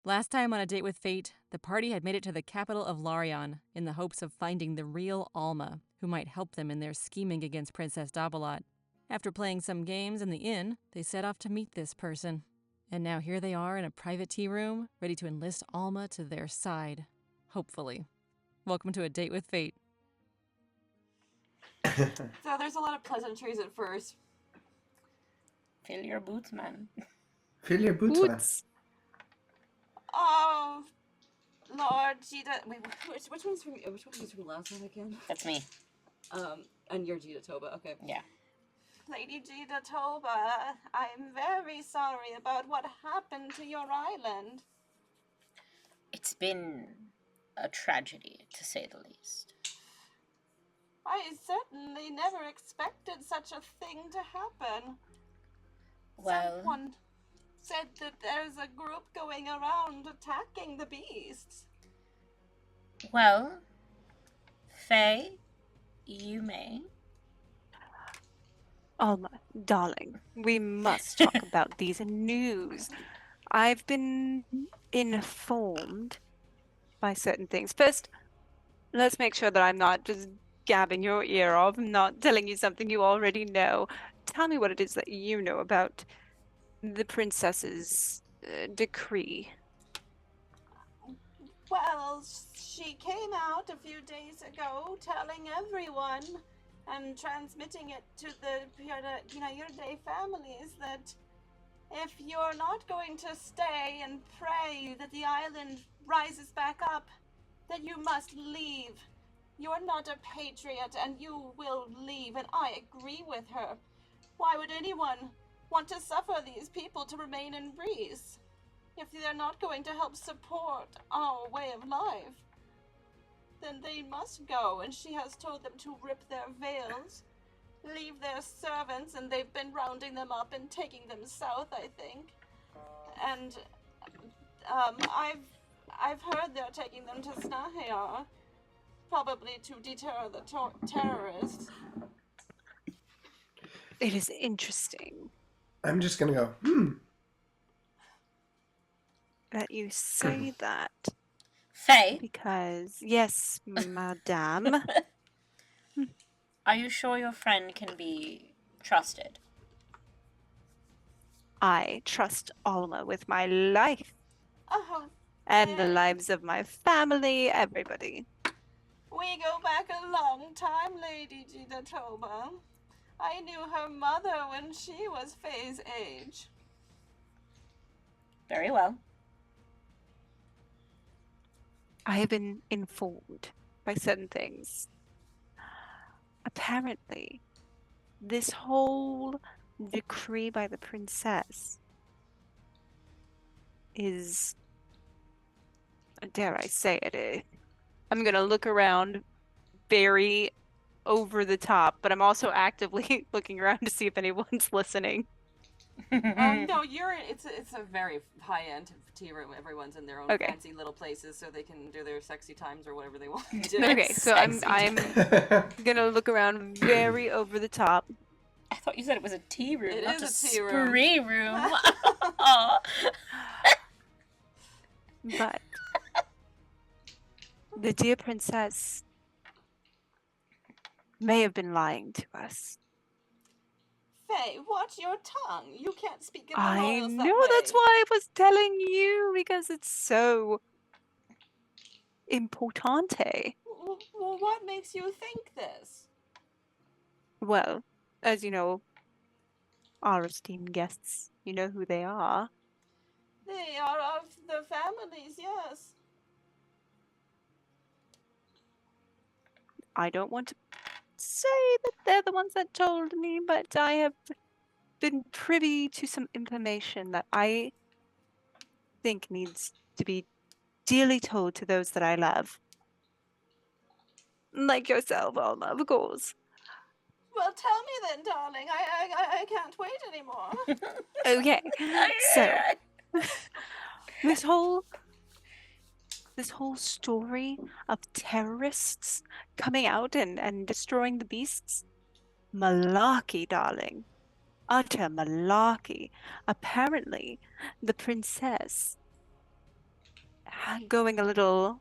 Last time on A Date with Fate, the party had made it to the capital of Larion in the hopes of finding the real Alma, who might help them in their scheming against Princess Dabalot. After playing some games in the inn, they set off to meet this person. And now here they are in a private tea room, ready to enlist Alma to their side. Hopefully. Welcome to A Date with Fate. So there's a lot of pleasantries at first. Fill your boots, man. Fill your boots, man. Oh, Lord Gita. Wait, which one's from last one again? That's me. And you're Gita Toba. Okay. Yeah. Lady Gita Toba, I'm very sorry about what happened to your island. It's been a tragedy, to say the least. I certainly never expected such a thing to happen. Well, Someone said that there's a group going around attacking the beasts. well, Faye, you may. Alma, darling, we must talk about these news. I've been informed by certain things. First, let's make sure that I'm not just gabbing your ear off. I'm not telling you something you already know. Tell me what it is that you know about the princess's decree. Well, she came out a few days ago telling everyone and transmitting it to the Yurde families that if you're not going to stay and pray that the island rises back up, then you must leave. You're not a patriot and you will leave, and I agree with her. Why would anyone want to suffer these people to remain in Greece if they're not going to help support our way of life? Then they must go, and she has told them to rip their veils, leave their servants, and they've been rounding them up and taking them south, I think. And I've heard they're taking them to Snahayar, probably to deter the terrorists. It is interesting I'm just gonna go, that you say that. Faye, Because, yes, madame. are you sure your friend can be trusted? I trust Alma with my life Oh, and the lives of my family, everybody. we go back a long time, Lady Gita Toba. I knew her mother when she was Faye's age. Very well. I have been informed by certain things. Apparently, this whole decree by the princess is, dare I say it, I'm gonna look around very over the top, but I'm also actively looking around to see if anyone's listening. No, it's a very high-end tea room. Everyone's in their own Okay. fancy little places so they can do their sexy times or whatever they want to do. Okay, so I'm gonna look around very over the top. I thought you said it was a tea room, It not is a a tea room. spree room. Aw. But the dear princess may have been lying to us. Faye, watch your tongue. You can't speak in the I royals that know, way. that's why I was telling you, because it's so importante. Well, what makes you think this? Well, as you know, our esteemed guests, you know who they are. They are of the families, yes. I don't want to say that they're the ones that told me, but I have been privy to some information that I think needs to be dearly told to those that I love. Like yourself, Alma, of course. Well, tell me then, darling. I can't wait anymore. Okay, so this whole story of terrorists coming out and destroying the beasts, malarkey, darling. Utter malarkey. Apparently, the princess going a little,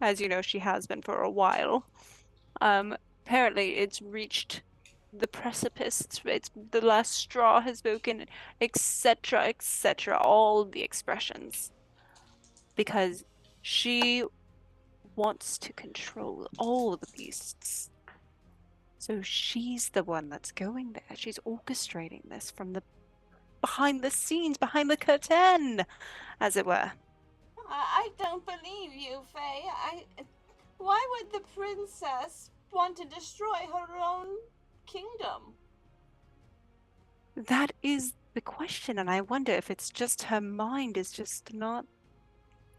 as you know, she has been for a while. Apparently it's reached the precipice. It's the last straw has broken, etc., etc. All the expressions. Because she wants to control all the beasts. So she's the one that's going there. She's orchestrating this from the behind the scenes, behind the curtain, as it were. I don't believe you, Faye. Why would the princess want to destroy her own kingdom? That is the question, and I wonder if it's just her mind is just not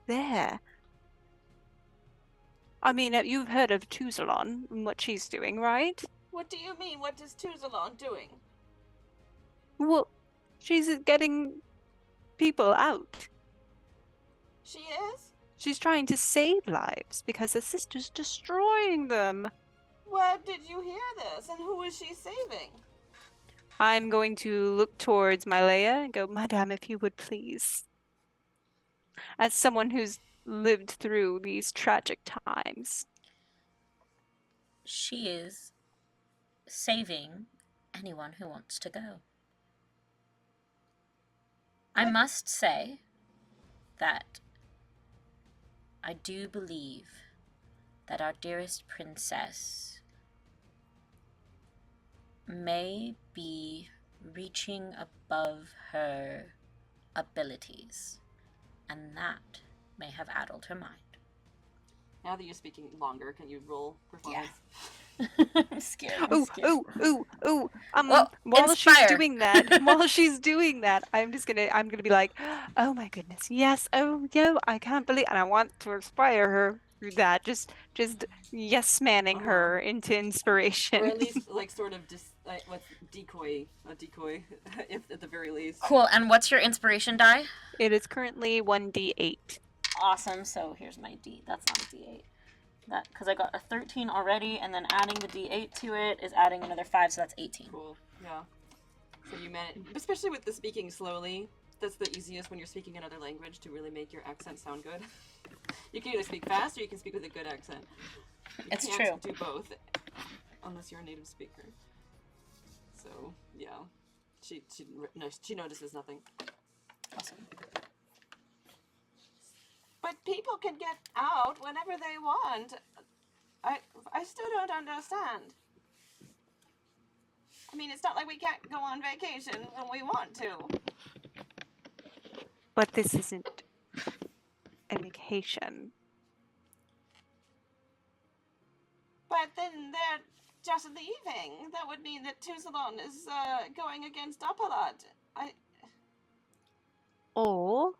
there. I mean, you've heard of Tuzalon and what she's doing, right? What do you mean? What is Tuzalon doing? Well, she's getting people out. She is? She's trying to save lives because her sister's destroying them. Where did you hear this? And who is she saving? I'm going to look towards my Leia and go, Madame, if you would please. As someone who's lived through these tragic times. She is saving anyone who wants to go. I must say that I do believe that our dearest princess may be reaching above her abilities, and that may have addled her mind. Now that you're speaking longer, can you roll performance? I'm scared. Ooh. Well, while inspire. she's doing that, I'm gonna be like, oh my goodness, yes, oh yeah, I can't believe, and I want to inspire her through that, just yes manning her into inspiration. Or at least, like, sort of what's a decoy, if at the very least. Cool, and what's your inspiration die? It is currently 1d8. Awesome, so here's my D. That's not a D8. That, because I got a 13 already, and then adding the D8 to it is adding another 5, so that's 18. Cool, yeah. So you manage, especially with the speaking slowly, that's the easiest when you're speaking another language to really make your accent sound good. You can either speak fast or you can speak with a good accent. It's You true. can't do both, unless you're a native speaker. So, yeah. She notices nothing. Awesome. But people can get out whenever they want. I still don't understand. I mean, it's not like we can't go on vacation when we want to. But this isn't a vacation. But then they're just leaving. That would mean that Tuzalon is going against Appalat. Or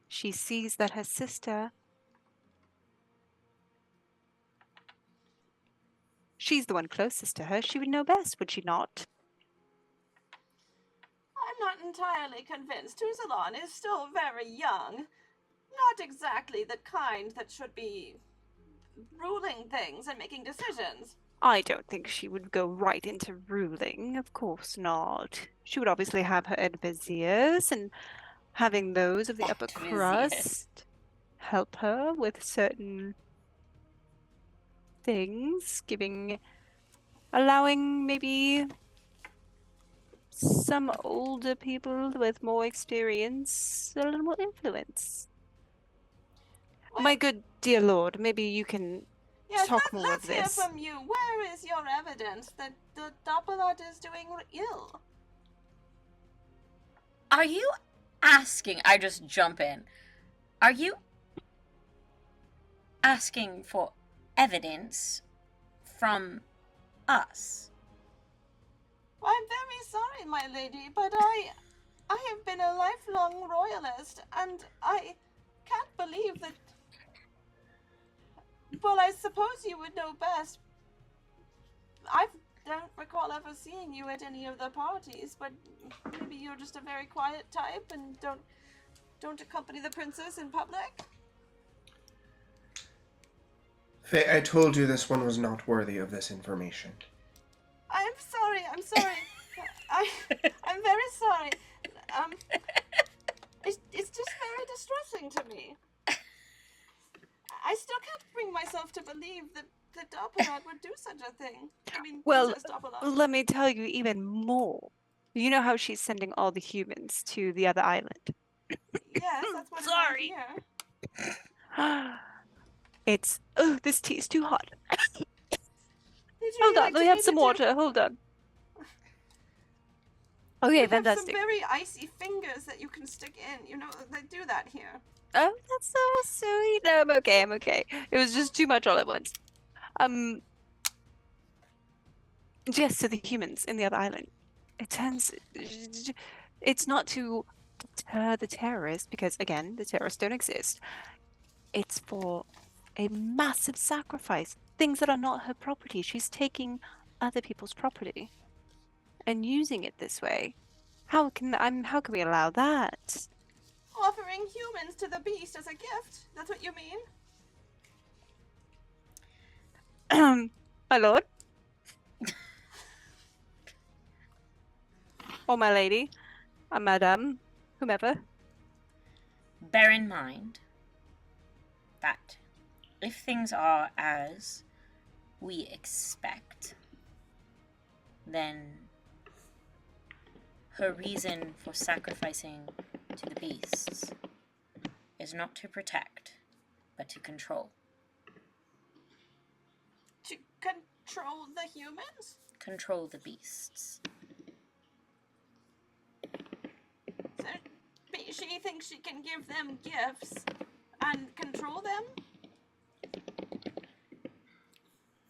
she sees that her sister, she's the one closest to her. She would know best, would she not? I'm not entirely convinced. Tuzalon is still very young. Not exactly the kind that should be ruling things and making decisions. I don't think she would go right into ruling. Of course not. She would obviously have her advisors, and having those of the upper crust help her with certain things, allowing maybe some older people with more experience a little more influence. Well, My good dear lord, maybe you can talk more let's of this. hear from you. Where is your evidence that the Appalat is doing ill? Are you asking? I just jump in. Are you asking for evidence from us? I'm very sorry, my lady, but I have been a lifelong royalist, and I can't believe that. Well, I suppose you would know best. I don't recall ever seeing you at any of the parties, but maybe you're just a very quiet type and don't accompany the princess in public? Faye, I told you this one was not worthy of this information. I'm sorry. I'm very sorry. It's just very distressing to me. I still can't bring myself to believe that Doppelot would do such a thing. I mean, Well, Princess Doppelot. let me tell you even more. You know how she's sending all the humans to the other island? Yes, that's what Sorry. I hear. Oh, this tea is too hot. Did you Hold on, like let me to have me some to do- water. Hold on. Okay, You have some fantastic. very icy fingers that you can stick in. You know, they do that here. Oh, that's so sweet. No, I'm okay. I'm okay. It was just too much all at once. Yes, to the humans in the other island. It's not to deter the terrorists, because again, the terrorists don't exist. It's for a massive sacrifice. Things that are not her property. She's taking other people's property and using it this way. How can we allow that? Offering humans to the beast as a gift. That's what you mean? My lord? Or my lady? Madame? Whomever? Bear in mind that if things are as we expect, then her reason for sacrificing to the beasts is not to protect, but to control. To control the humans? Control the beasts. So she thinks she can give them gifts and control them?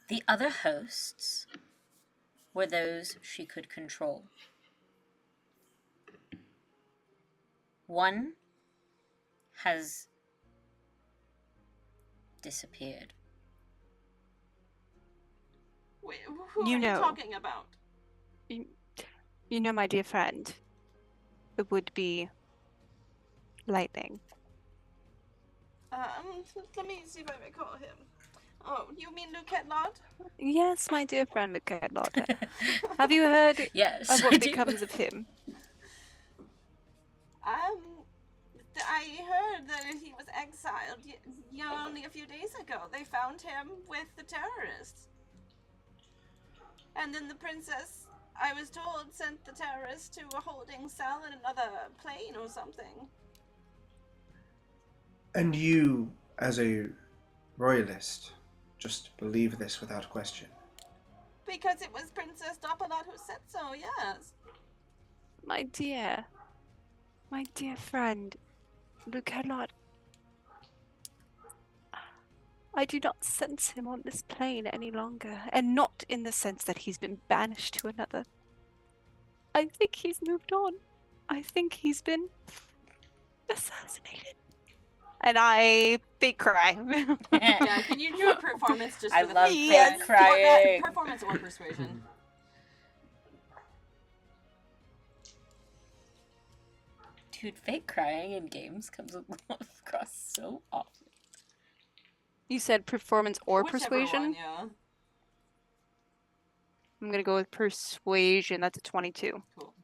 The other hosts were those she could control. One has disappeared. Wait, who You are know. you talking about? You know, my dear friend, the would-be lightning. Let me see if I recall him. Oh, you mean Luquetlot? Yes, my dear friend McCadlot. Have you heard Yes, of I what do. becomes of him? I heard that he was exiled only a few days ago. They found him with the terrorists. And then the princess, I was told, sent the terrorists to a holding cell in another plane or something. And you, as a royalist, just believe this without question. Because it was Princess Doppelot who said so, yes. My dear friend, Luquetlot. I do not sense him on this plane any longer, and not in the sense that he's been banished to another. I think he's moved on. I think he's been assassinated. And I fake cry. Yeah, can you do a performance just I for the love Yes. fake crying. Performance or persuasion. Dude, fake crying in games comes across so often. You said performance or Whichever persuasion? one, yeah. I'm gonna go with persuasion. That's a 22. Cool.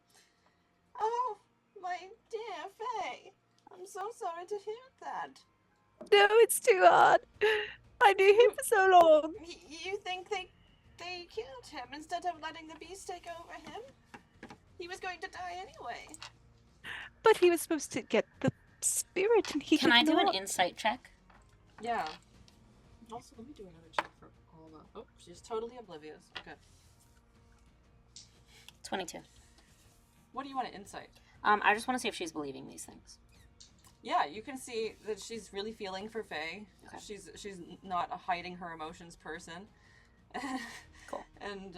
Oh, my dear Faye. I'm so sorry to hear that. No, it's too hard. I knew him for so long. You think they killed him instead of letting the beast take over him? He was going to die anyway. But he was supposed to get the spirit, and he Can did I do not. an insight check? Yeah. Also, let me do another check for Alma. Oh, she's totally oblivious. Okay. 22. What do you want to insight? I just want to see if she's believing these things. Yeah, you can see that she's really feeling for Faye. Okay. She's not a hiding her emotions person. Cool. And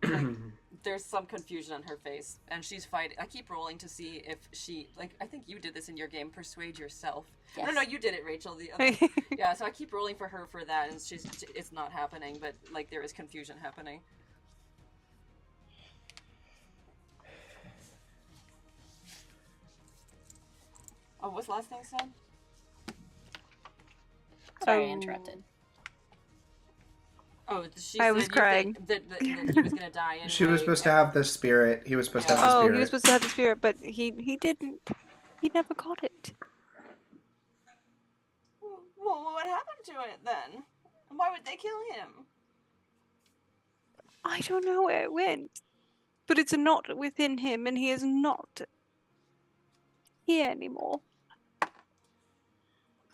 like, there's some confusion on her face, and she's fighting. I keep rolling to see if she, like, I think you did this in your game, persuade yourself. Yes. No, you did it, Rachel. The other, yeah. So I keep rolling for her for that, and it's not happening, but like there is confusion happening. Oh, what's the last thing said? Sorry, I interrupted. Oh, she I said was you crying. think that he was gonna die anyway. She was supposed to have the spirit. He was supposed to have the Oh, spirit. he was supposed to have the spirit, but he didn't. He never got it. Well, what happened to it then? Why would they kill him? I don't know where it went, but it's not within him, and he is not here anymore.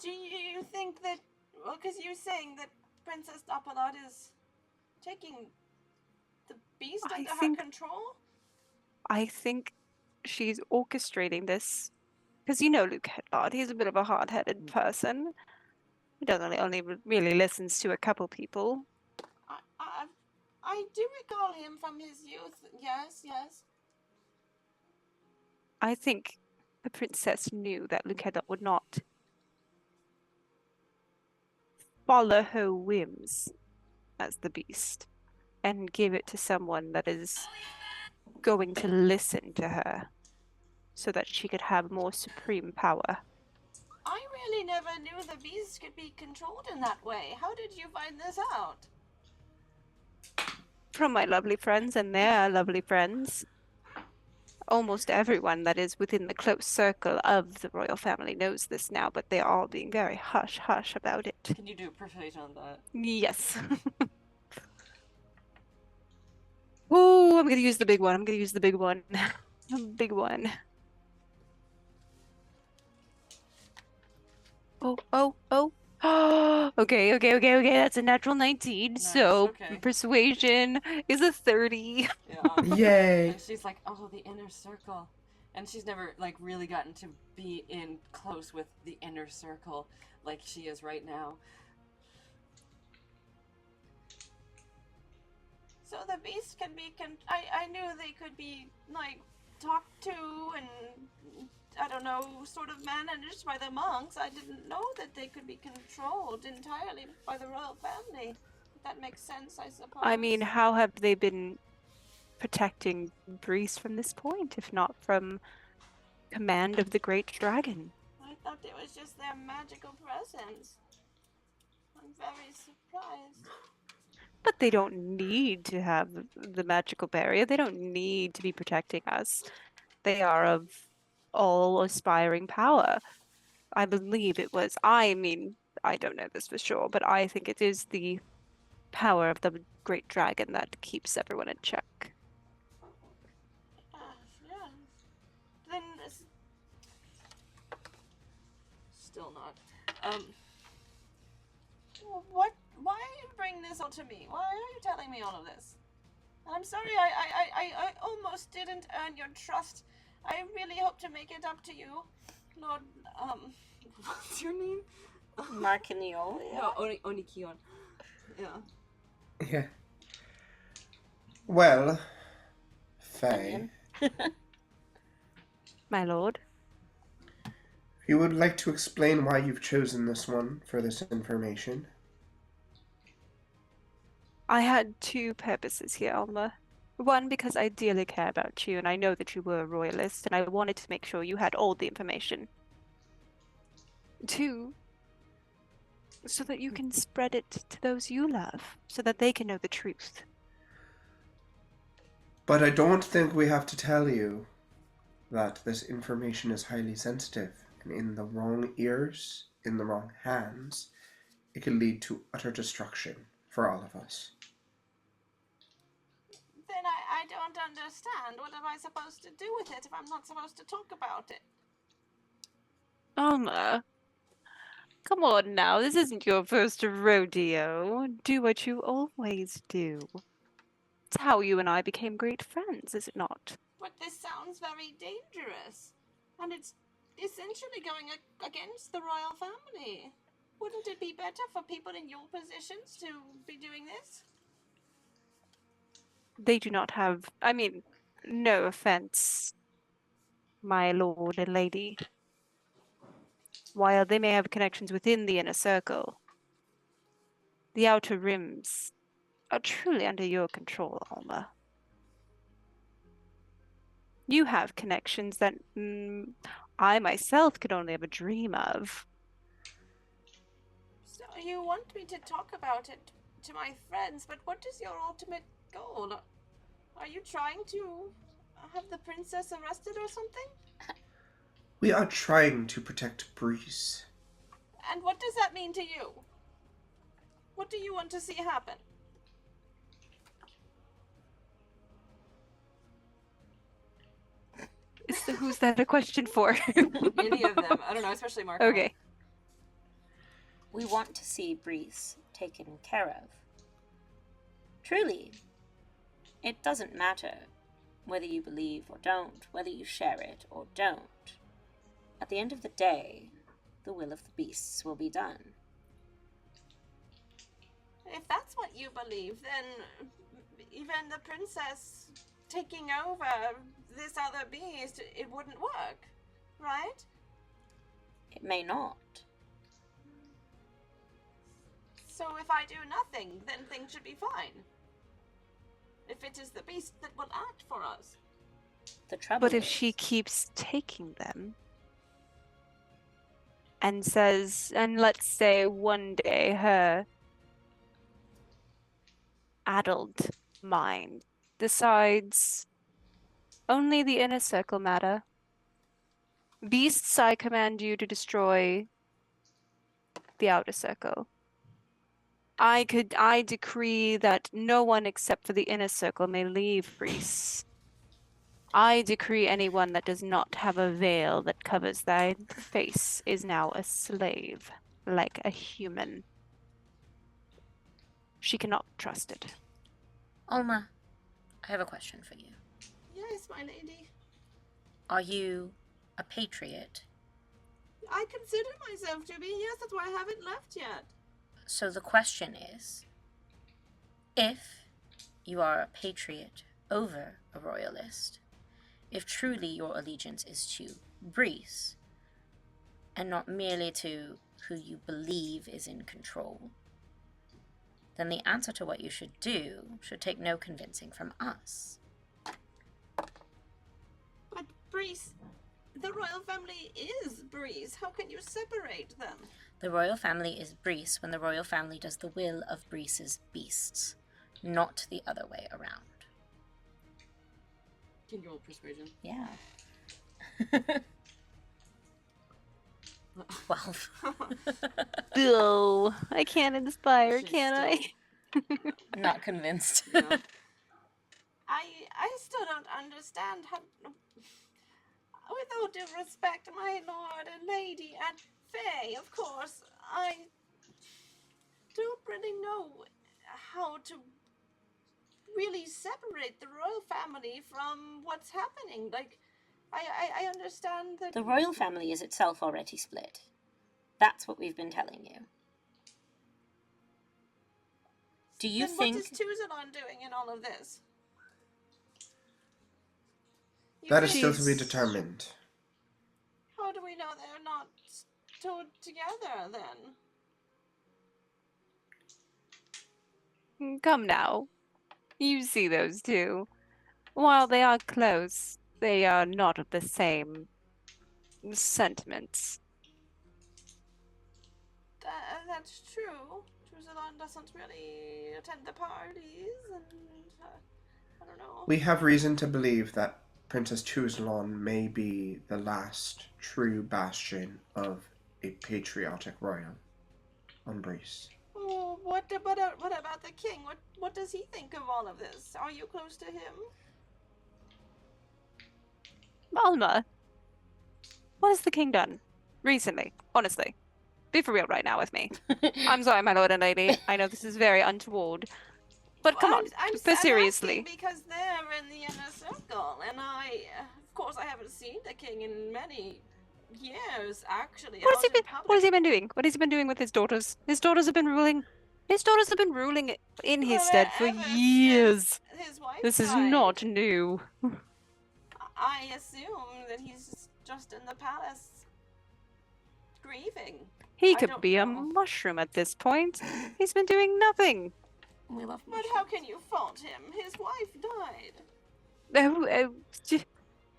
Do you think that, well, because you're saying that Princess Dapalot is taking the beast under her control? I think she's orchestrating this, because you know Luke Headlard, he's a bit of a hard-headed person. He doesn't only really listens to a couple people. I do recall him from his youth. Yes, yes. I think the princess knew that Luke Headlard would not follow her whims as the beast and give it to someone that is going to listen to her so that she could have more supreme power. I really never knew the beast could be controlled in that way. How did you find this out? From my lovely friends and their lovely friends. Almost everyone that is within the close circle of the royal family knows this now, but they are all being very hush-hush about it. Can you do a persuasion on that? Yes. Ooh, I'm gonna use the big one. The big one. Oh. Okay. That's a natural 19. Nice, So okay. persuasion is a 30. Yeah. Yay! And she's like, oh, the inner circle. And she's never, like, really gotten to be in close with the inner circle like she is right now. So the beast can be I knew they could be, like, talked to and, I don't know, sort of managed by the monks. I didn't know that they could be controlled entirely by the royal family. That makes sense, I suppose. I mean, how have they been protecting Breeze from this point, if not from command of the great dragon? I thought it was just their magical presence. I'm very surprised. But they don't need to have the magical barrier. They don't need to be protecting us. They are of all aspiring power. I believe it was, I don't know this for sure, but I think it is the power of the great dragon that keeps everyone in check. Yeah. Then Still not. what? Why are you bringing this all to me? Why are you telling me all of this? I'm sorry, I almost didn't earn your trust. I really hope to make it up to you, Lord, What's your name? Marcon Callabra. No, Onikion. Yeah. Yeah. Well, Faye, My lord? if you would like to explain why you've chosen this one for this information. I had two purposes here, Alma. One, because I dearly care about you, and I know that you were a royalist, and I wanted to make sure you had all the information. Two, so that you can spread it to those you love, so that they can know the truth. But I don't think we have to tell you that this information is highly sensitive, and in the wrong ears, in the wrong hands, it can lead to utter destruction for all of us. Then I don't understand. What am I supposed to do with it if I'm not supposed to talk about it? Alma, come on now, this isn't your first rodeo. Do what you always do. It's how you and I became great friends, is it not? But this sounds very dangerous. And it's essentially going against the royal family. Wouldn't it be better for people in your positions to be doing this? They do not have, no offense, my lord and lady. While they may have connections within the inner circle, the outer rims are truly under your control, Alma. You have connections that I myself could only ever dream of. So you want me to talk about it to my friends, but what is your ultimate goal? Are you trying to have the princess arrested or something? We are trying to protect Breeze. And what does that mean to you? What do you want to see happen? So who's that a question for? Any of them. I don't know, especially Marcon. Okay. We want to see Breeze taken care of. Truly, it doesn't matter whether you believe or don't, whether you share it or don't. At the end of the day, the will of the beasts will be done. If that's what you believe, then even the princess taking over this other beast, it wouldn't work, right? It may not. So if I do nothing, then things should be fine. If it is the beast that will act for us. The trouble But if is, she keeps taking them and says, and let's say one day her addled mind decides only the inner circle matter. Beasts, I command you to destroy the outer circle. I decree that no one except for the inner circle may leave Greece. I decree anyone that does not have a veil that covers thy face is now a slave, like a human. She cannot be trusted. Alma, I have a question for you. Yes, my lady. Are you a patriot? I consider myself to be. Yes, that's why I haven't left yet. So the question is, if you are a patriot over a royalist, if truly your allegiance is to Breeze, and not merely to who you believe is in control, then the answer to what you should do should take no convincing from us. But Breeze, the royal family is Breeze. How can you separate them? The royal family is Breeze when the royal family does the will of Breeze's beasts, not the other way around. Can you roll persuasion? Yeah. 12. Oh, I can't inspire, She's can I? I'm not convinced. Yeah. I still don't understand how. With all due respect, my lord and lady, and Faye, of course, I don't really know how to really separate the royal family from what's happening. Like, I understand that. The royal family is itself already split. That's what we've been telling you. Do you Then think... what is Tuzalon doing in all of this? You That is really- still to be determined. How do we know they're not stood together then? Come now. You see those two. While they are close, they are not of the same sentiments. That's true. Tuzalon doesn't really attend the parties, and I don't know. We have reason to believe that Princess Tuzalon may be the last true bastion of a patriotic royal on Breeze. Oh, what about the king? What does he think of all of this? Are you close to him? Alma, what has the king done recently? Honestly, be for real right now with me. I'm sorry, my lord and lady. I know this is very untoward, but come on, I'm but seriously. asking because they're in the inner circle, and of course, I haven't seen the king in many years. Actually, What has he out in been? public. What has he been doing? What has he been doing with his daughters? His daughters have been ruling. His daughters have been ruling in his Well, stead for ever since years. His wife This is died. not new. I assume that he's just in the palace grieving. He I could don't be a know. mushroom at this point. He's been doing nothing. We love But how can you fault him? His wife died.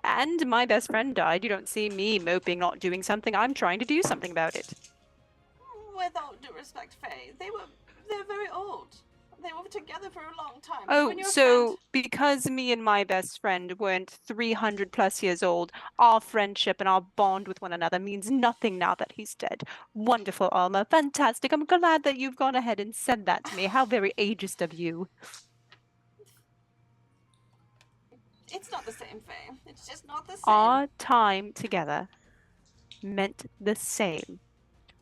And my best friend died. You don't see me moping, not doing something. I'm trying to do something about it. With all due respect, Faye, they're very old. they were together for a long time. Oh, When your so friend... because me and my best friend weren't 300 plus years old, our friendship and our bond with one another means nothing now that he's dead. Wonderful, Alma. Fantastic. I'm glad that you've gone ahead and said that to me. How very ageist of you. It's not the same, Faye. It's just not the same. Our time together meant the same.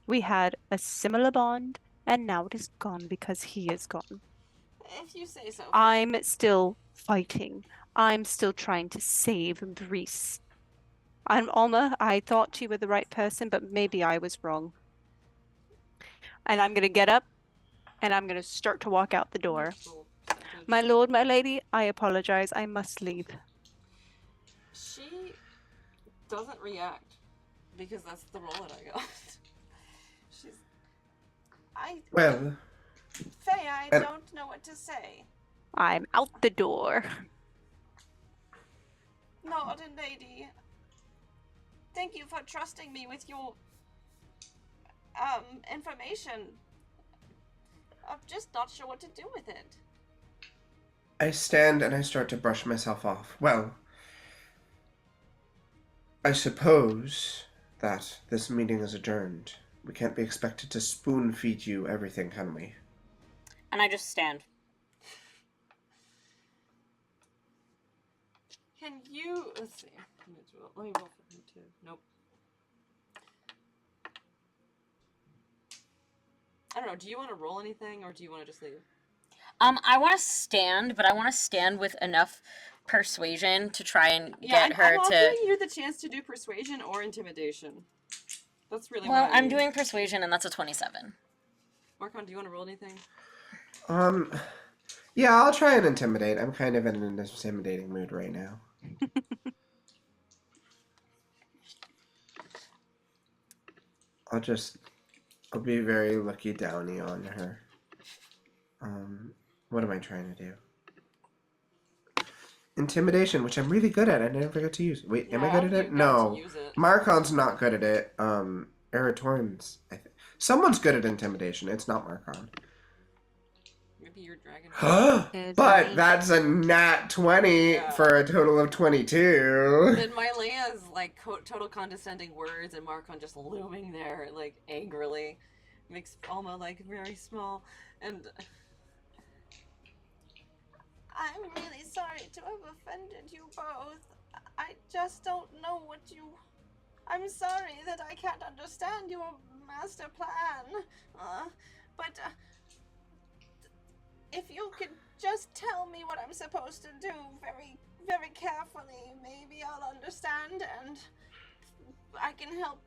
We had a similar bond, and now it is gone because he is gone. If you say so, Faye. I'm still fighting. I'm still trying to save Brees. Alma, I thought you were the right person, but maybe I was wrong. And I'm going to get up and I'm going to start to walk out the door. My lord, my lady, I apologize. I must leave. She doesn't react because that's the role that I got. Well, Faye, I don't know what to say. I'm out the door. Lord and lady, thank you for trusting me with your information. I'm just not sure what to do with it. I stand and I start to brush myself off. Well, I suppose that this meeting is adjourned. We can't be expected to spoon feed you everything, can we? And I just stand. Can you... Let's see. Let me roll for her too. Nope. I don't know. Do you want to roll anything, or do you want to just leave? I want to stand, but I want to stand with enough persuasion to try and get her I'm to... offering you the chance to do persuasion or intimidation. That's really Well, what I I'm need. doing persuasion, and that's a 27. Marcon, do you want to roll anything? Yeah, I'll try and intimidate. I'm kind of in an intimidating mood right now. I'll be very looky downy on her. What am I trying to do? Intimidation, which I'm really good at. I never forget to use. Wait, am I good at it? No. Marcon's not good at it. Eratorn's, I think. Someone's good at intimidation. It's not Marcon. Maybe your dragon. But that's a nat 20 for a total of 22. Then Mylea's like total condescending words and Marcon just looming there like angrily makes Alma like very small. And I'm really sorry to have offended you both. I just don't know what you... I'm sorry that I can't understand your master plan. But if you could just tell me what I'm supposed to do very, very carefully, maybe I'll understand and I can help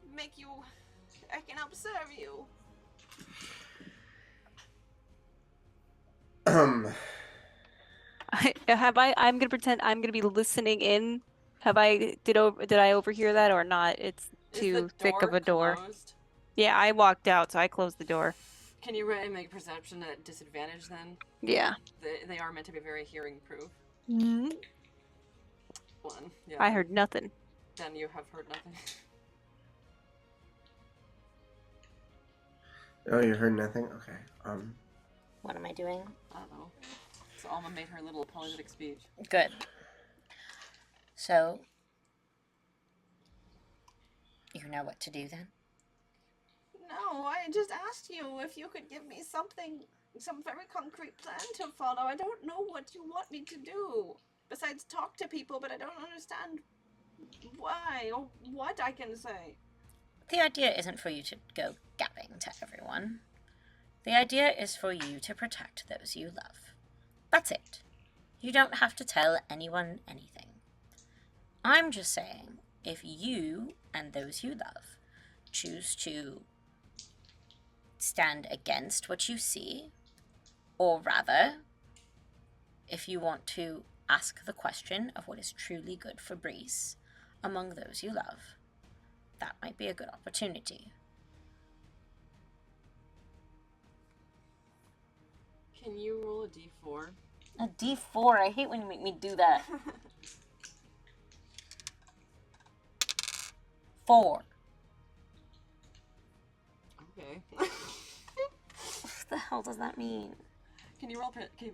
serve you. I'm gonna pretend I'm gonna be listening in. Did I overhear that or not? It's too thick of a door. Closed? Yeah, I walked out, so I closed the door. Can you make perception at disadvantage then? Yeah. They are meant to be very hearing proof. Mm-hmm. 1. Yeah. I heard nothing. Then you have heard nothing. Oh, you heard nothing? Okay. What am I doing? I don't know. So Alma made her little apologetic speech. Good. So, you know what to do then? No, I just asked you if you could give me some very concrete plan to follow. I don't know what you want me to do. Besides talk to people, but I don't understand why or what I can say. The idea isn't for you to go gapping to everyone. The idea is for you to protect those you love. That's it. You don't have to tell anyone anything. I'm just saying, if you and those you love choose to stand against what you see, or rather, if you want to ask the question of what is truly good for Brees among those you love, that might be a good opportunity. Can you roll a d4? A d4? I hate when you make me do that. 4. Okay. What the hell does that mean? Can you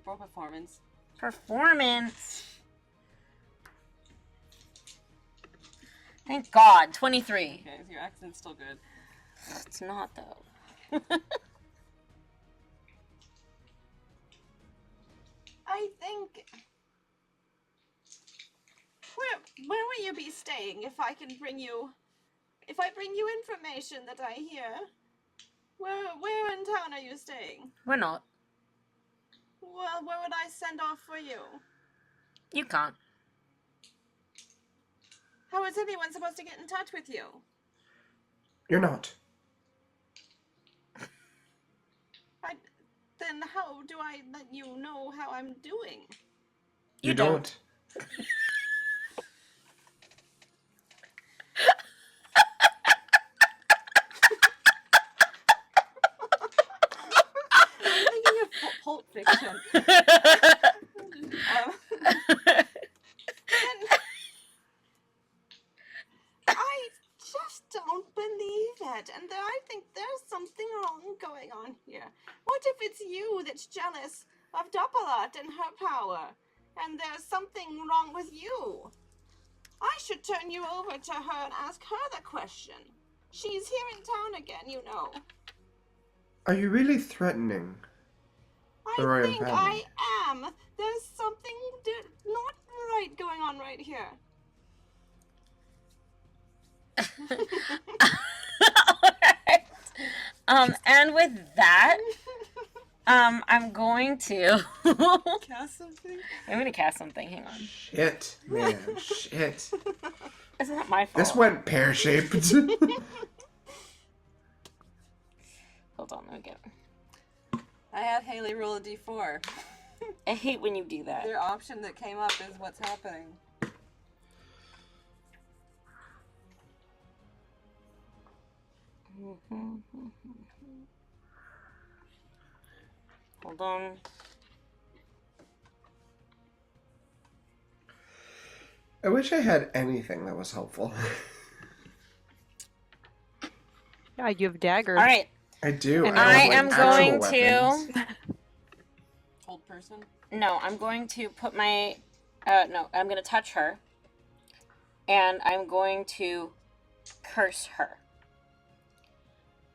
roll performance? Performance. Thank God. 23. Okay, so your accent's still good. It's not, though. I think... Where will you be staying if I can bring you... If I bring you information that I hear? Where in town are you staying? We're not. Well, where would I send off for you? You can't. How is anyone supposed to get in touch with you? You're not. Then how do I let you know how I'm doing? You don't. I'm thinking of Pulp Fiction. I just don't believe it, and I think there's something wrong going on here. What if it's you that's jealous of Doppelot and her power, and there's something wrong with you? I should turn you over to her and ask her the question. She's here in town again, you know. Are you really threatening the I royal think family? I am. There's something not right going on right here. Alright. And with that, I'm going to... Cast something? I'm going to cast something. Hang on. Shit, man, shit. It's not my fault. This went pear-shaped. Hold on, let me get it. I had Haley roll a d4. I hate when you do that. Their option that came up is what's happening. Hold on. I wish I had anything that was helpful. Yeah, you have dagger. All right. I do. And I have, am like, going actual to... weapons. Hold person? No, I'm going to put my... no, I'm going to touch her. And I'm going to curse her.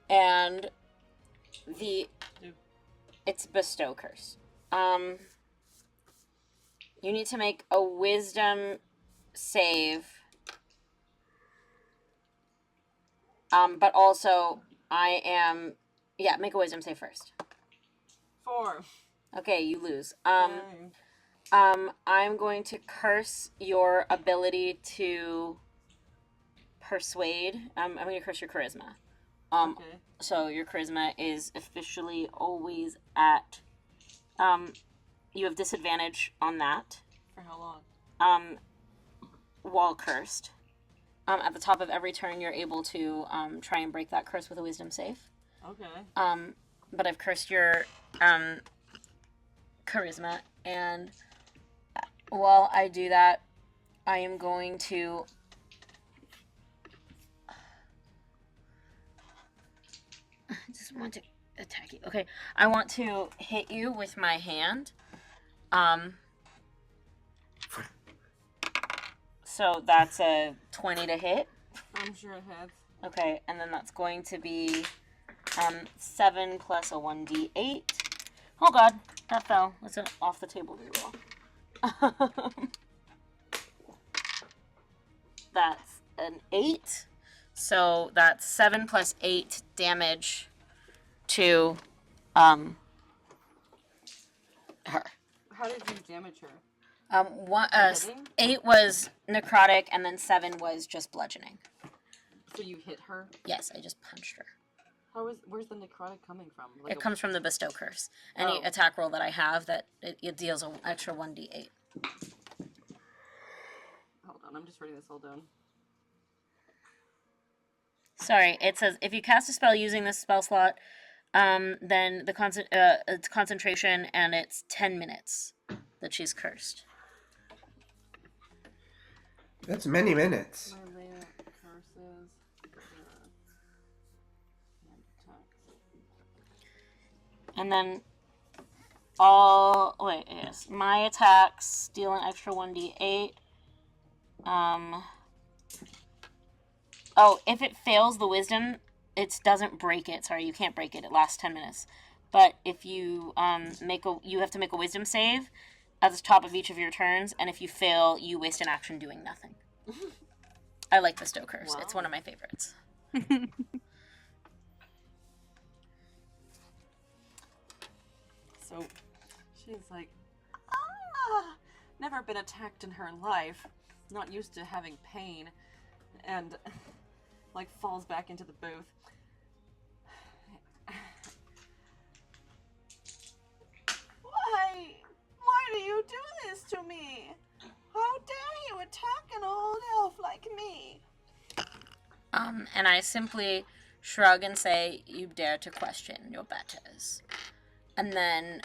And it's bestow curse. You need to make a wisdom save. But also I am... Yeah, make a wisdom save first. 4. Okay, you lose. Yay. I'm going to curse your ability to persuade. I'm going to curse your charisma. Okay. So your charisma is officially always at... you have disadvantage on that. For how long? While cursed. At the top of every turn, you're able to try and break that curse with a wisdom save. Okay. But I've cursed your charisma, and while I do that, I am going to... I just want to attack you. Okay, I want to hit you with my hand. So that's a 20 to hit. I'm sure it has. Okay, and then that's going to be 7 plus a 1d8. Oh god, that fell. That's an off the table reroll. That's an 8. So that's 7 plus 8 damage to her. How did you damage her? 8 was necrotic, and then 7 was just bludgeoning. So you hit her? Yes, I just punched her. Where's the necrotic coming from? It comes from the bestow curse. Any attack roll that I have, that it deals an extra 1d8. Hold on, I'm just writing this all down. Sorry, it says if you cast a spell using this spell slot, then it's concentration, and it's 10 minutes that she's cursed. That's many minutes. Curses. And then Yes. My attacks deal an extra 1d8. If it fails the wisdom, it doesn't break it. Sorry, you can't break it. It lasts 10 minutes. But if you you have to make a wisdom save at the top of each of your turns, and if you fail, you waste an action doing nothing. I like Bestow Curse. Wow. It's one of my favorites. So she's like, never been attacked in her life, not used to having pain, and like falls back into the booth. Why do you do this to me? How dare you attack an old elf like me? And I simply shrug and say, you dare to question your betters. And then,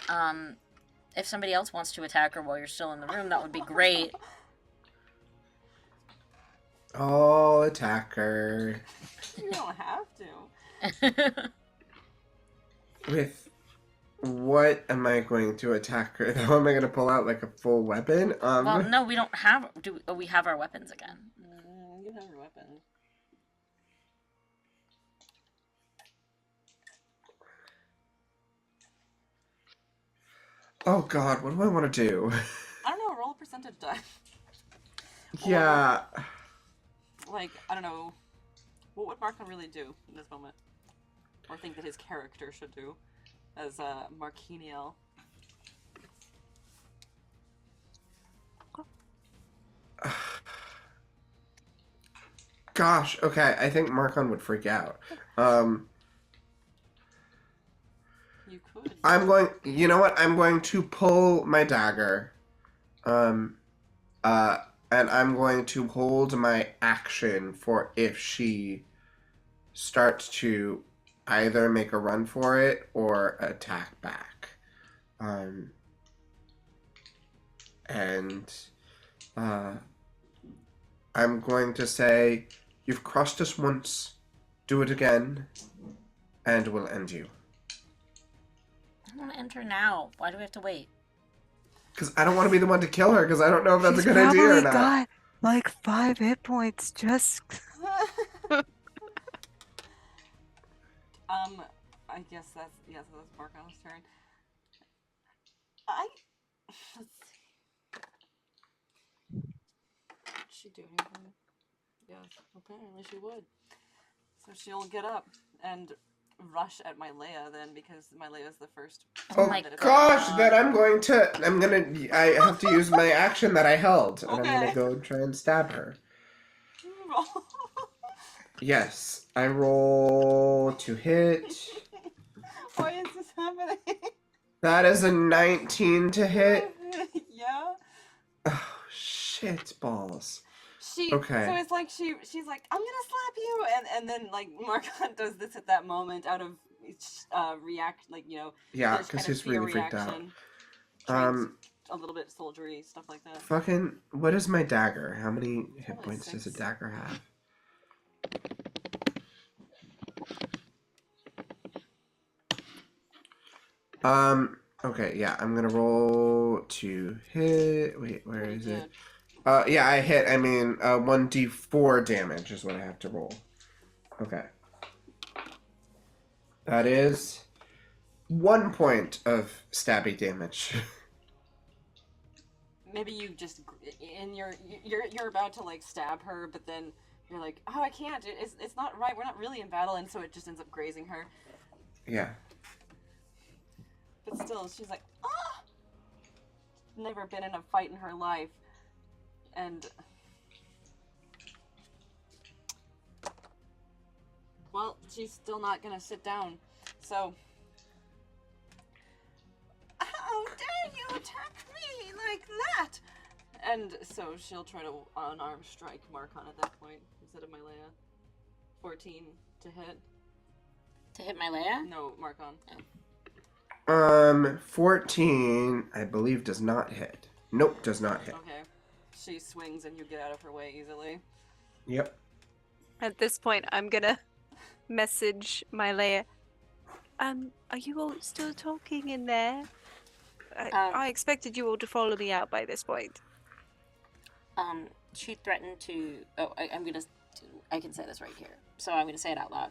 if somebody else wants to attack her while you're still in the room, that would be great. Oh, attack her. You don't have to. With what am I going to attack her? How am I going to pull out like a full weapon? Well, no, we don't have. We have our weapons again? You have your weapon. Oh God, what do I want to do? I don't know. Roll a percentage die. Yeah. Like, I don't know. What would Marcon really do in this moment? Or think that his character should do as Marquiniel? Gosh, okay, I think Marcon would freak out. You could. You know what? I'm going to pull my dagger. And I'm going to hold my action for if she starts to either make a run for it or attack back. I'm going to say, you've crossed us once, do it again, and we'll end you. I want to enter now. Why do we have to wait? Because I don't want to be the one to kill her, because I don't know if that's She's a good idea or not. got like 5 hit points, just... I guess that's Marcon's turn. Let's see. Would she do anything? Yes, apparently she would. So she'll get up and rush at my Leia then, because my Leia's the first. Oh my gosh, then I have to use my action that I held. And Okay. I'm gonna go try and stab her. Yes, I roll to hit. Why is this happening? That is a 19 to hit. Yeah. Oh, shit balls. Okay. So it's like she's like, I'm gonna slap you, and then like Marcon does this at that moment out of react, like, you know. Yeah, because he's really freaked out. A little bit soldiery stuff like that. Fucking, what is my dagger? How many hit Only points 6. does a dagger have? Okay, yeah, I'm gonna roll to hit. Wait, where is it? Yeah, I hit. I mean, 1d4 damage is what I have to roll. Okay. That is 1 point of stabby damage. Maybe you just you're about to like stab her, but then you're like, oh, I can't. It's not right. We're not really in battle, and so it just ends up grazing her. Yeah. But still, she's like, ah! Never been in a fight in her life. And, well, she's still not gonna sit down. So, how dare you attack me like that? And so she'll try to unarmed strike Marcon at that point instead of my Leia. 14 to hit. To hit my Leia? No, Marcon. Oh. 14, I believe, does not hit. Nope, does not hit. Okay. She swings and you get out of her way easily. Yep. At this point, I'm gonna message my Leia. Are you all still talking in there? I expected you all to follow me out by this point. She threatened to... Oh, I'm gonna... I can say this right here. So I'm gonna say it out loud.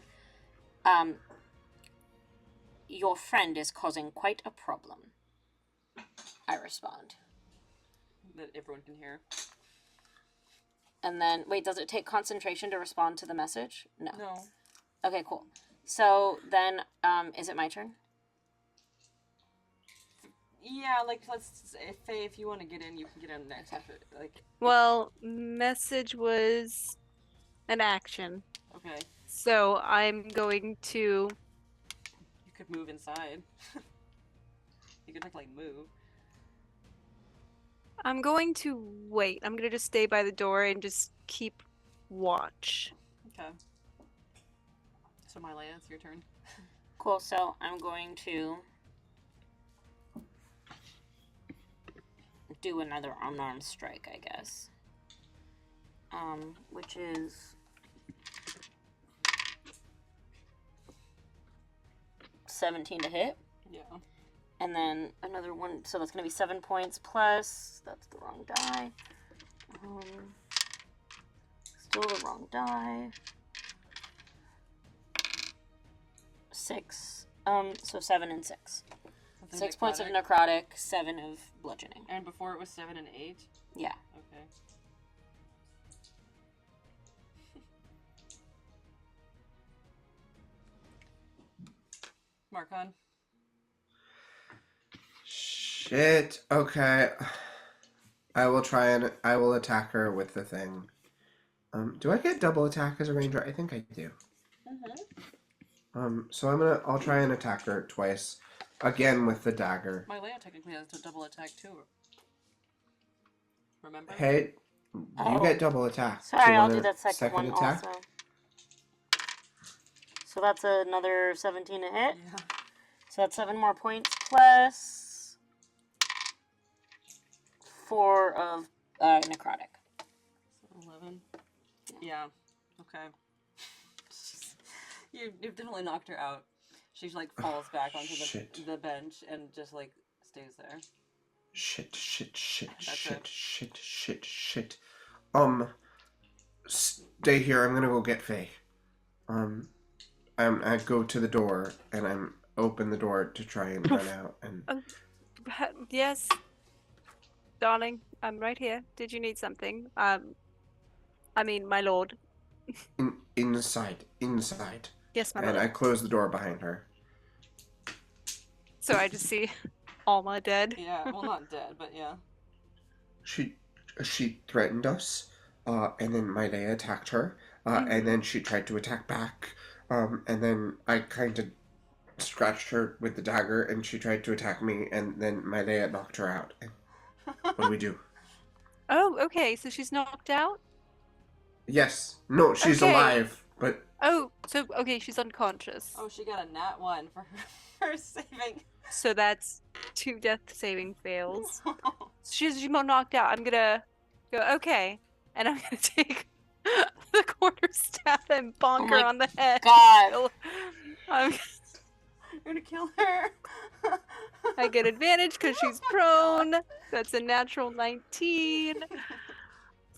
Your friend is causing quite a problem. I respond. That everyone can hear. And then... Wait, does it take concentration to respond to the message? No. No. Okay, cool. So then, is it my turn? Yeah, like, let's... Faye, if you want to get in, you can get in next. Like... Well, message was an action. Okay. So I'm going to... You could move inside. You could, like, move. I'm going to wait. I'm going to just stay by the door and just keep watch. Okay. So, Mylea, it's your turn. Cool, so I'm going to do another unarmed strike, I guess. Which is 17 to hit. Yeah. And then another one, so that's going to be 7 points plus, that's the wrong die. Still the wrong die. 6. So 7 and 6. 6 points of necrotic, 7 of bludgeoning. And before it was 7 and 8? Yeah. Okay. Marcon. Shit. Okay. I will attack her with the thing. Do I get double attack as a ranger? I think I do. So I'll try and attack her twice. Again with the dagger. Mylea technically has a double attack too. Remember? Hey, you get double attack. Sorry, you I'll want do a that second one attack? also. So that's another 17 to hit. Yeah. So that's 7 more points plus 4 of necrotic. So 11. Yeah. Okay. You've definitely knocked her out. She like falls back onto the bench and just like stays there. Shit. That's Shit. Stay here. I'm gonna go get Faye. I go to the door and I'm open the door to try and run out and. Yes, darling, I'm right here. Did you need something? I mean, my lord. Inside. Yes, my And lord. I close the door behind her. So I just see Alma dead. Yeah, well, not dead, but yeah. She threatened us, and then Mylea attacked her, and then she tried to attack back, and then I kind of scratched her with the dagger, and she tried to attack me, and then Mylea knocked her out. And what do we do? Oh, okay, so she's knocked out? Yes. No, she's Okay. alive, but... Oh, so, okay, she's unconscious. Oh, she got a nat 1 for her saving. So that's 2 death saving fails. She's knocked out. I'm gonna go, okay. And I'm gonna take the quarterstaff and bonk her on the head. God. I'm You're gonna kill her. I get advantage because she's prone. That's a natural 19.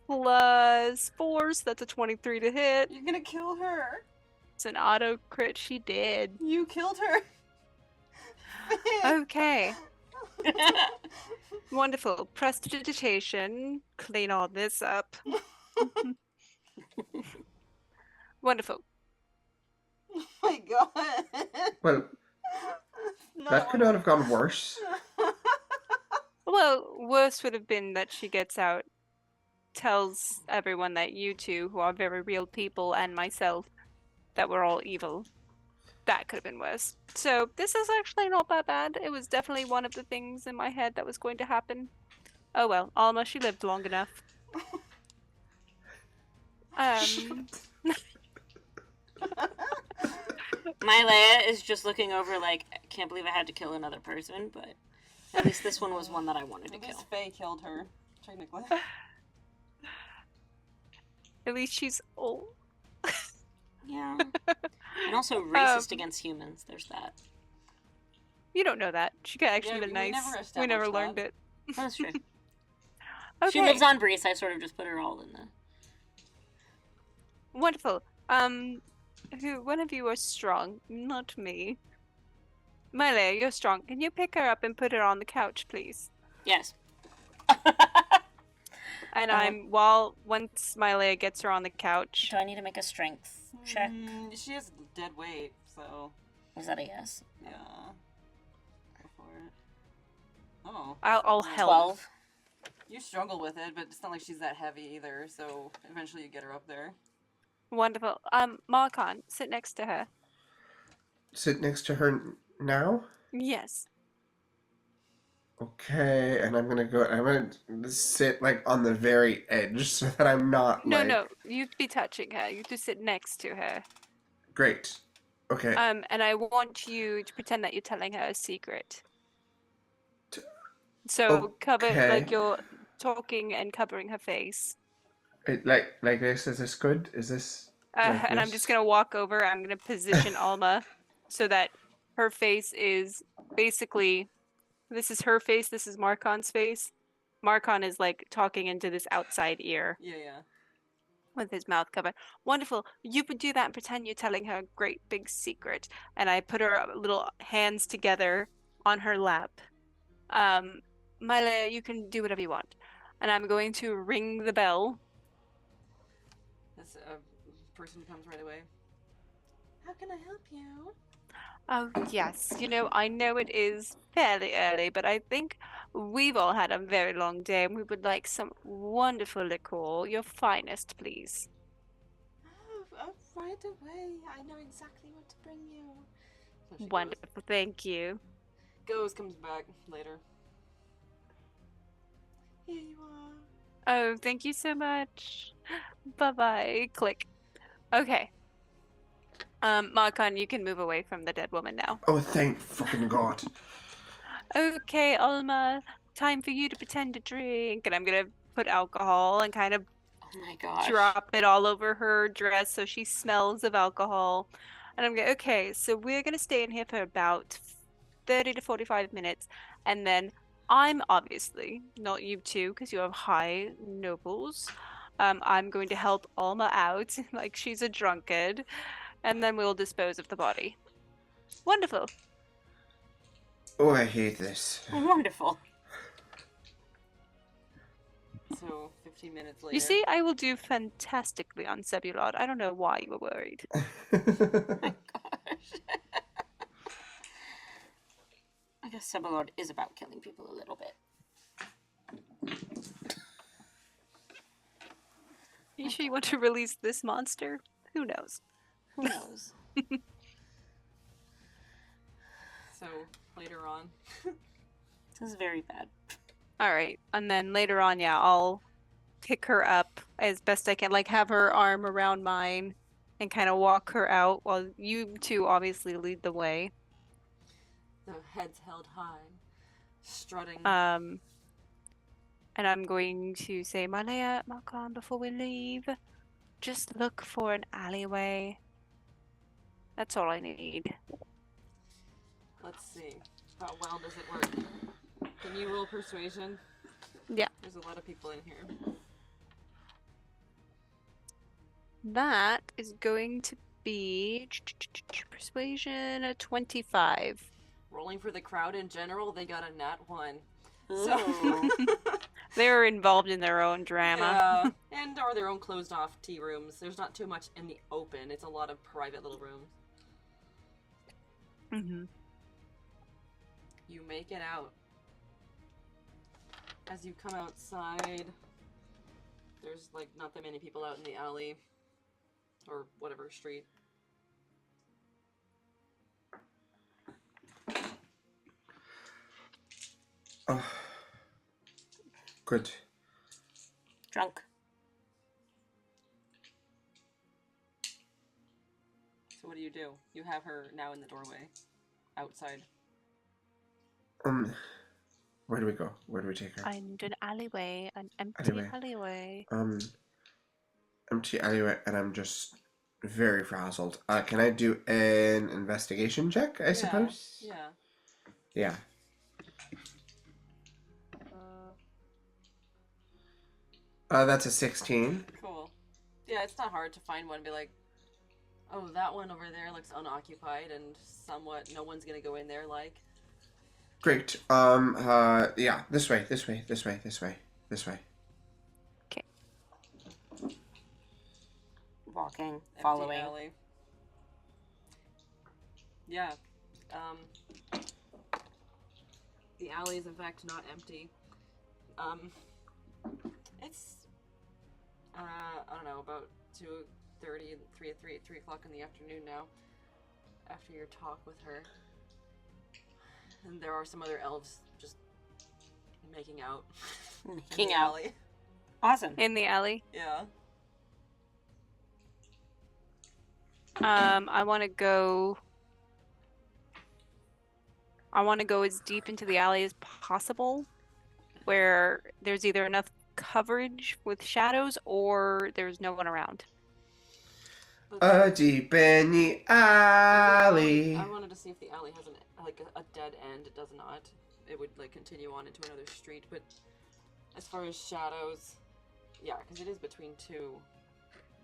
Plus 4, so that's a 23 to hit. You're gonna kill her. It's an auto crit. She did. You killed her. Okay. Wonderful. Prestidigitation. Clean all this up. Wonderful. Oh my god. Well, that could not have gone worse. Well, worse would have been that she gets out, tells everyone that you two, who are very real people, and myself, that we're all evil. That could have been worse. So this is actually not that bad. It was definitely one of the things in my head that was going to happen. Oh well, Alma, she lived long enough. Mylea is just looking over like, I can't believe I had to kill another person, but at least this one was one that I wanted to At kill. least Faye killed her, technically. At least she's old. Yeah. And also racist against humans, there's that. You don't know that. She could actually Yeah, been we nice. never We never established learned that. it. That's true. Okay. She lives on Breeze. I sort of just put her all in the. Wonderful. One of you are strong, not me. Miley, you're strong. Can you pick her up and put her on the couch, please? Yes. And once Miley gets her on the couch. Do I need to make a strength check? She has dead weight, so Is that a yes? yeah. Go for it. Oh. I'll help. 12. You struggle with it, but it's not like she's that heavy either, so eventually you get her up there. Wonderful. Marcon, sit next to her. Sit next to her now? Yes. Okay, and I'm gonna sit like on the very edge so that I'm not No, like... no, you'd be touching her. You just sit next to her. Great. Okay. And I want you to pretend that you're telling her a secret. So cover, Okay. like you're talking and covering her face. Like this, is this good? Is this... like And I'm this? just gonna walk over. I'm gonna position Alma so that her face is basically, this is her face, this is Marcon's face. Marcon is like talking into this outside ear Yeah. with his mouth covered. Wonderful. You would do that and pretend you're telling her a great big secret. And I put her little hands together on her lap. Mila, you can do whatever you want. And I'm going to ring the bell. This person comes right away. How can I help you? Oh, yes. I know it is fairly early, but I think we've all had a very long day and we would like some wonderful liqueur. Your finest, please. Oh, right away. I know exactly what to bring you. So she Wonderful. Thank you. comes back later. Here you are. Oh, thank you so much. Bye-bye. Click. Okay. Marcon, you can move away from the dead woman now. Oh, thank fucking God. Okay, Alma, time for you to pretend to drink. And I'm gonna put alcohol and kind of Oh my gosh. drop it all over her dress so she smells of alcohol. And I'm going, okay, so we're gonna stay in here for about 30 to 45 minutes. And then I'm obviously, not you two, because you have high nobles. I'm going to help Alma out, like she's a drunkard. And then we'll dispose of the body. Wonderful. Oh, I hate this. Wonderful. So, 15 minutes later. You see, I will do fantastically on Sebulod. I don't know why you were worried. Gosh. I guess Sebulord is about killing people a little bit. You sure you want to release this monster? Who knows? Who knows? So, later on. This is very bad. All right. And then later on, yeah, I'll pick her up as best I can, like have her arm around mine and kind of walk her out while you two obviously lead the way. The heads held high, strutting. And I'm going to say, Malaya, Marcon, before we leave, just look for an alleyway. That's all I need. Let's see. How well does it work? Can you roll persuasion? Yeah. There's a lot of people in here. That is going to be persuasion 25. Rolling for the crowd in general, they got a nat 1. Ooh. So They're involved in their own drama. yeah, and or their own closed off tea rooms. There's not too much in the open. It's a lot of private little rooms. Mm-hmm. You make it out. As you come outside, there's like not that many people out in the alley or whatever street. Oh. Good. Drunk. So what do? You have her now in the doorway, outside. Where do we go? Where do we take her? Find an alleyway, an empty alleyway. Empty alleyway, and I'm just very frazzled. Can I do an investigation check, I suppose? Yeah. Yeah. That's a 16. Cool. Yeah, it's not hard to find one and be like, oh, that one over there looks unoccupied and somewhat no one's gonna go in there, like. Great. Yeah, this way. Okay. Walking, Empty following. alley. Yeah. The alley is in fact not empty. It's I don't know, about 2:30, 3 o'clock in the afternoon now, after your talk with her. And there are some other elves just making out. Making in the out. alley. Awesome. In the alley. Yeah. I want to go as deep into the alley as possible, where there's either enough coverage with shadows or there's no one around. Deep in the alley. I wanted to see if the alley has a dead end. It does not. It would continue on into another street. But as far as shadows, yeah, because it is between two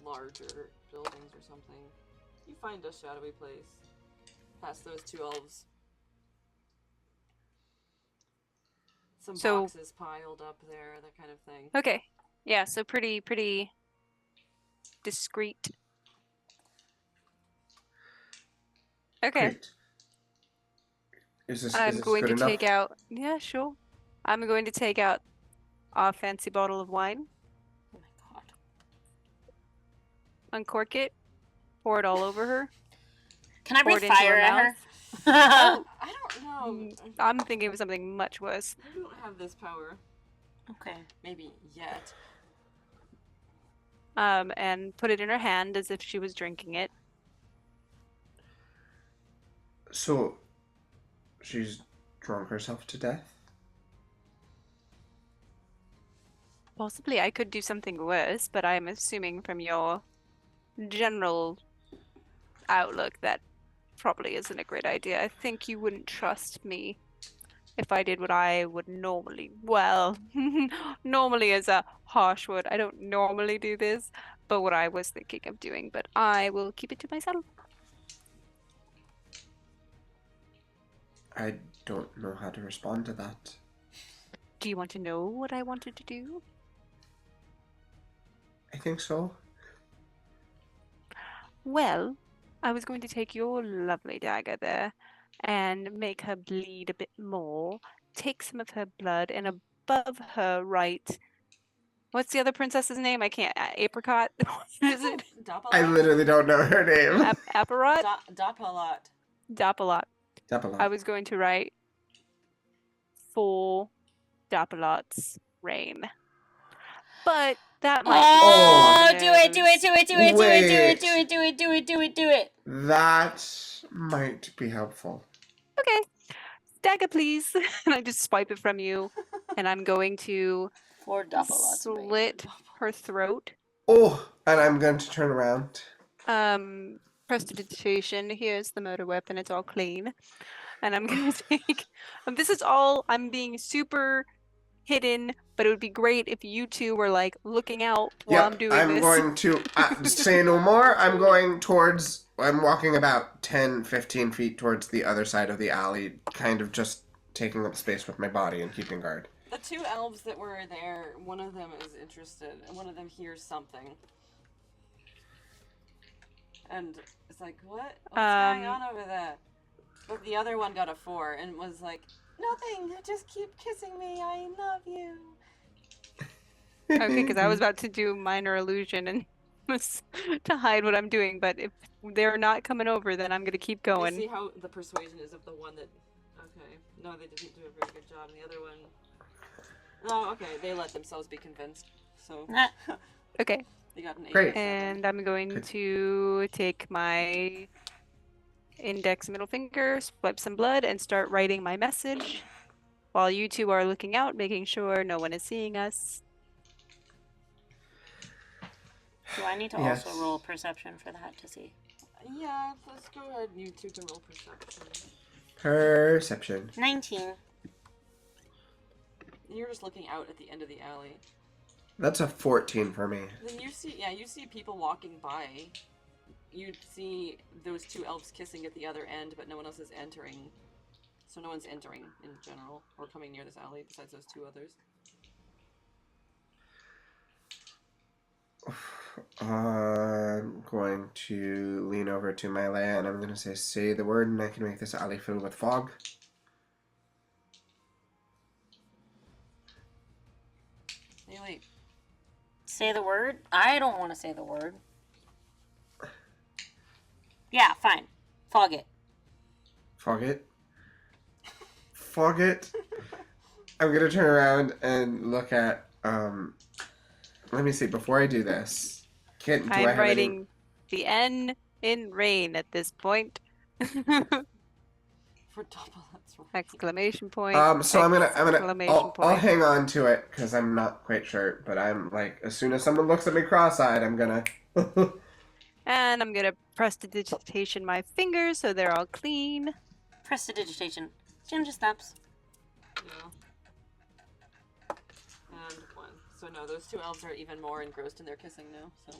larger buildings or something. You find a shadowy place past those two elves. Some boxes piled up there, that kind of thing. Okay. Yeah, so pretty discreet. Okay. Great. Is this I'm going good to enough? take out. Yeah, sure. I'm going to take out a fancy bottle of wine, Oh my god. uncork it, pour it all over her. Can I Pour breathe it into her fire at her? Oh, I don't know. I'm thinking of something much worse. I don't have this power. Okay. Maybe yet. And put it in her hand as if she was drinking it. So, she's drunk herself to death? Possibly I could do something worse, but I'm assuming from your general outlook that probably isn't a great idea. I think you wouldn't trust me if I did what I would normally. Well, normally is a harsh word. I don't normally do this, but what I was thinking of doing, but I will keep it to myself. I don't know how to respond to that. Do you want to know what I wanted to do? I think so. Well, I was going to take your lovely dagger there and make her bleed a bit more, take some of her blood, and above her write. What's the other princess's name? I can't. Apricot? What is it? I literally don't know her name. Apparat? Dopalot. Dopalot. Dapalot. I was going to write for Dopalot's reign. But that might Oh, be do it, do it, do it, do it, do it, do it, Wait. do it, do it, do it, do it, do it. That might be helpful. Okay. Dagger, please. And I just swipe it from you. And I'm going to For Dopalot's slit her throat. Oh, and I'm going to turn around. Prestidigitation. Here's the murder weapon. It's all clean. And I'm going to take... This is all... I'm being super hidden, but it would be great if you two were, looking out while I'm doing this. I'm going to... say no more. I'm going towards... I'm walking about 10, 15 feet towards the other side of the alley, kind of just taking up space with my body and keeping guard. The two elves that were there, one of them is interested, and one of them hears something. And it's like, what? What's going on over there? But the other one got a 4 and was like, nothing, just keep kissing me, I love you. Okay, because I was about to do minor illusion and to hide what I'm doing, but if they're not coming over, then I'm going to keep You going. see how the persuasion is of the one that... Okay. No, they didn't do a very good job. And the other one... Oh, okay. They let themselves be convinced. So... Okay. They got an 8. Great. And I'm going to take my index middle finger, swipe some blood, and start writing my message while you two are looking out, making sure no one is seeing us. Do I need to Yes. also roll perception for that to see? Yeah, let's go ahead. You two can roll perception. Perception. 19. You're just looking out at the end of the alley. That's a 14 for me. Then you see people walking by. You see those two elves kissing at the other end, but no one else is entering. So no one's entering in general, or coming near this alley besides those two others. I'm going to lean over to my Leia and I'm going to say the word, and I can make this alley fill with fog. Hey, wait. Say the word? I don't want to say the word. Yeah, fine. Fog it. Fog it? Fog it? I'm going to turn around and look at, let me see, before I do this, I'm writing the N in rain at this point. For double, that's right. Exclamation point. So exclamation I'll hang on to it because I'm not quite sure, but I'm like, as soon as someone looks at me cross-eyed, I'm gonna. And I'm gonna prestidigitation my fingers so they're all clean. Prestidigitation. Jim just stops. Yeah. And one. So no, those two elves are even more engrossed in their kissing now, so.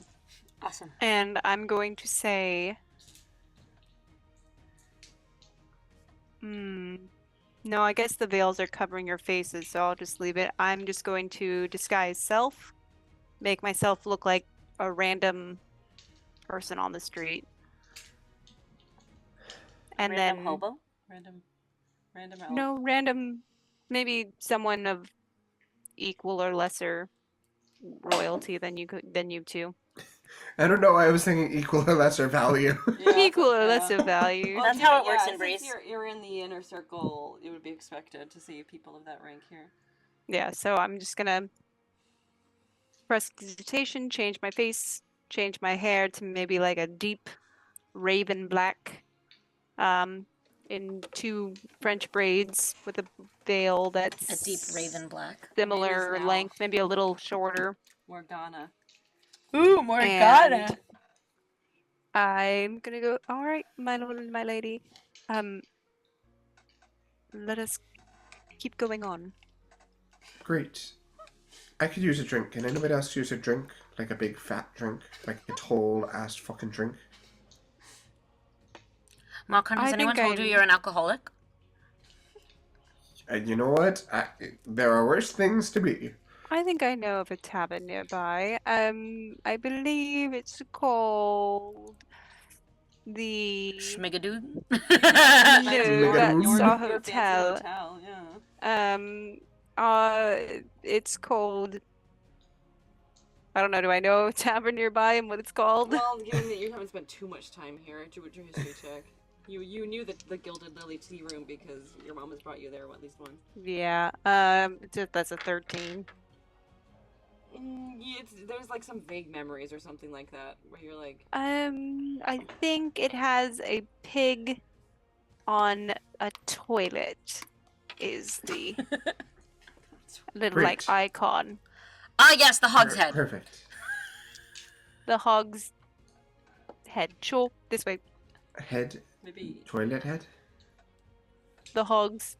Awesome. And I'm going to say... No, I guess the veils are covering your faces, so I'll just leave it. I'm just going to disguise self. Make myself look like a random person on the street. And Random then... hobo? Random elf. No, random... Maybe someone of equal or lesser royalty than you two. I don't know why I was thinking equal or lesser value. Yeah, Equal or lesser value. Well, That's how it works in since Breeze. You're in the inner circle, it would be expected to see people of that rank here. Yeah, so I'm just gonna press digitation, change my face, change my hair to maybe like a deep raven black, in 2 French braids with a veil that's A deep raven black. similar Name is now length, maybe a little shorter. Morgana. Ooh, And I'm gonna go, all right, my lord and my lady. Let us keep going on. Great. I could use a drink. Can anybody else use a drink? Like a big fat drink? Like a tall ass fucking drink? Marcon, has I anyone think told you I'm- you're an alcoholic? And you know what? There are worse things to be. I think I know of a tavern nearby. I believe it's called the... Schmigadoon? No, Schmigadoon. that's Your a fancy hotel. hotel, yeah. It's called... I don't know, do I know a tavern nearby and what it's called? Well, given that you haven't spent too much time here, do a history check. You knew the Gilded Lily tea room because your mom has brought you there at least once. Yeah, that's a 13. There's like some vague memories or something like that where you're like, I think it has a pig on a toilet is the little like Great. icon. Ah, yes, the hog's head. Perfect. The hog's head. Sure, this way. Head. maybe. Toilet head? The hog's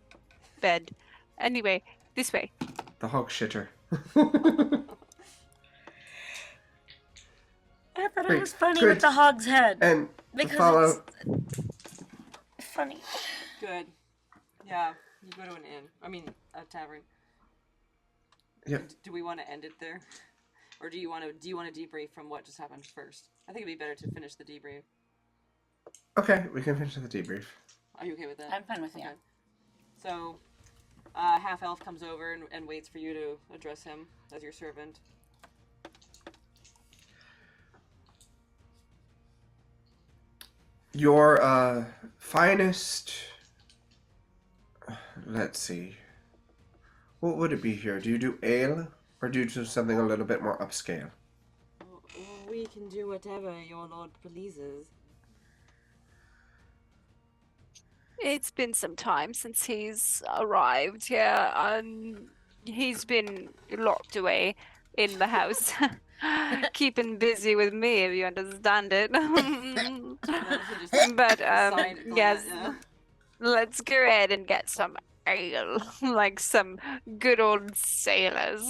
bed. Anyway, this way. The hog shitter. I thought it Great, was funny good. with the hog's head. And to Because follow... it's funny. Good. Yeah, you go to an inn. I mean, a tavern. Yep. Do we want to end it there, or do you want to debrief from what just happened first? I think it'd be better to finish the debrief. Okay, we can finish the debrief. Are you okay with that? I'm fine with that. So, half elf comes over and waits for you to address him as your servant. Your finest. Let's see. What would it be here? Do you do ale, or do you do something a little bit more upscale? We can do whatever your lord pleases. It's been some time since he's arrived here. He's been locked away in the house, keeping busy with me, if you understand it. But yes, Let's go ahead and get some ale, like some good old sailors.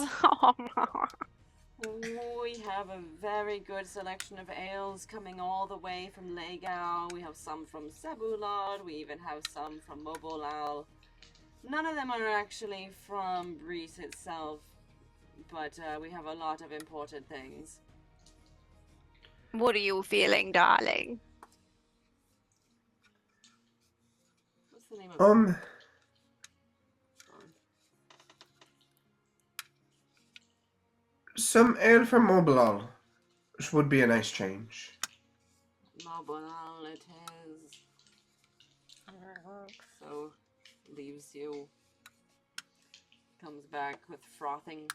We have a very good selection of ales coming all the way from Legao. We have some from Sebulod. We even have some from Mobolal. None of them are actually from Breeze itself, but we have a lot of imported things. What are you feeling, darling? What's the name of Some ale from Mobilal, which would be a nice change. Mobolal it is. So, leaves you. Comes back with frothing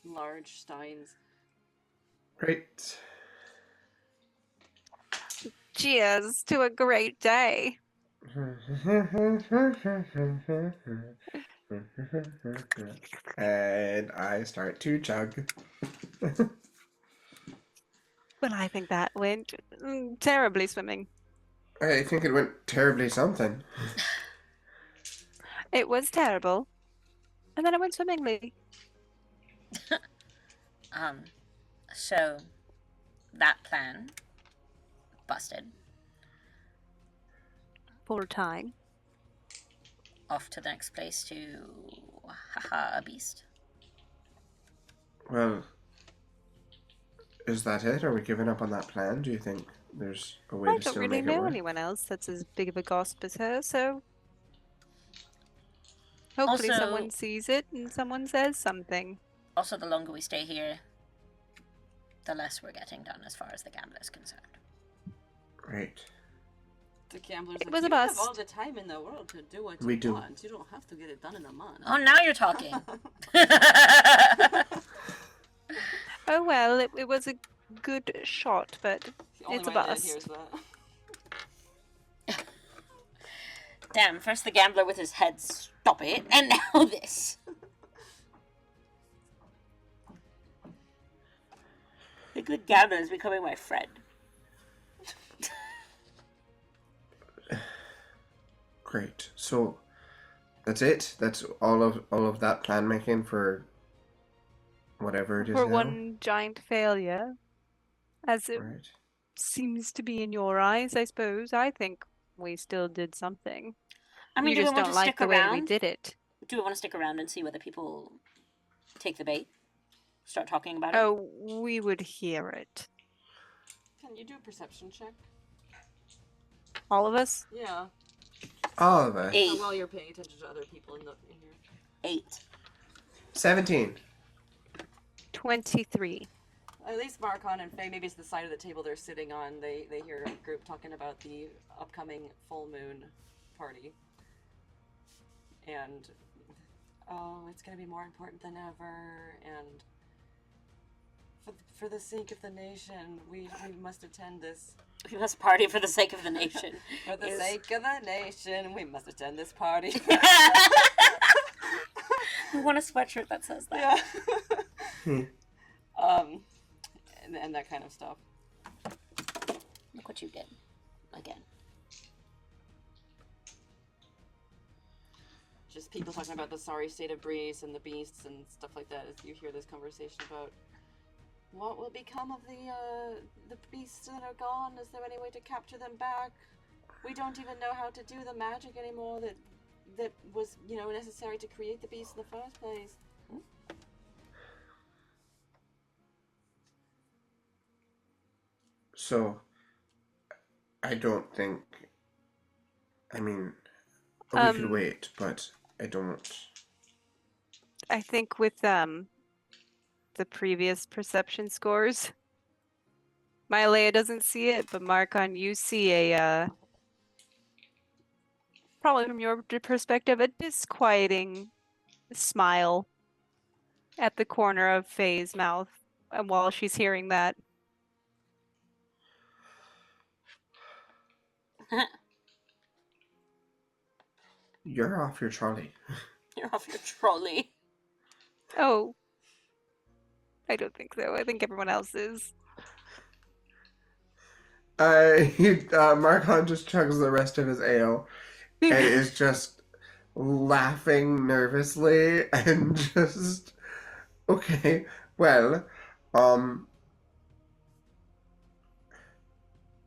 large steins. Right. Cheers to a great day. And I start to chug. Well, I think that went terribly swimming. I think it went terribly something. It was terrible. And then it went swimmingly. So that plan busted. For a time. Off to the next place to haha a beast. Well, is that it? Are we giving up on that plan? Do you think there's a way I to don't still really make it know work? anyone else that's as big of a gossip as her, so hopefully Also- someone sees it and someone says something. Also, the longer we stay here, the less we're getting done as far as the gambler is concerned. Right. The gamblers It like, was a you have all bust. the time in the world to do what We you do. want. You don't have to get it done in a month. Oh, now you're talking. Oh well, it was a good shot, but The only it's a way that bust. hears that. Damn, first the gambler with his head, stop it, and now this. The good gambler is becoming my friend. Great. So that's it. That's all of that plan making for whatever it is For now. one giant failure, as it Right. seems to be in your eyes, I suppose. I think we still did something. I mean, You do we just want don't to like stick the way we around? did it. Do we want to stick around and see whether people take the bait? Start talking about it? Oh, we would hear it. Can you do a perception check? All of us? Yeah. All of us. 8. While you're paying attention to other people in here. 8. 17. 23. At least Marcon and Faye, maybe it's the side of the table they're sitting on. They hear a group talking about the upcoming full moon party. And, oh, it's going to be more important than ever. And for the sake of the nation, we must attend this. We must party for the sake of the nation. For the Is- sake of the nation, we must attend this party. We want a sweatshirt that says that. Yeah. And that kind of stuff. Look what you did. Again. Just people talking about the sorry state of Breeze and the beasts and stuff like that as you hear this conversation about what will become of the beasts that are gone. Is there any way to capture them back? We don't even know how to do the magic anymore that was, necessary to create the beast in the first place. So I don't think. I mean, we could wait, but I don't. I think with the previous perception scores, Mylea doesn't see it, but Marcon, you see a probably from your perspective, a disquieting smile at the corner of Faye's mouth, and while she's hearing that. You're off your trolley. You're off your trolley. Oh, I don't think so. I think everyone else is. Marcon just chugs the rest of his ale, and is just laughing nervously and just okay, well,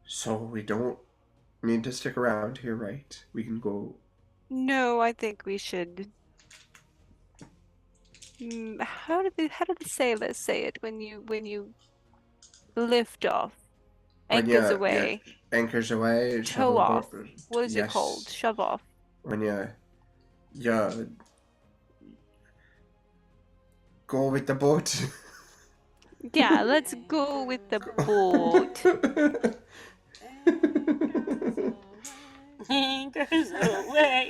so we don't need to stick around here, right? We can go. No, I think we should. How did the sailors say it when you lift off, When anchors you away, anchors away, shove tow a off? boat. What is it called? Yes. Shove off. When you go with the boat. Yeah, let's go with the boat. Anchors away.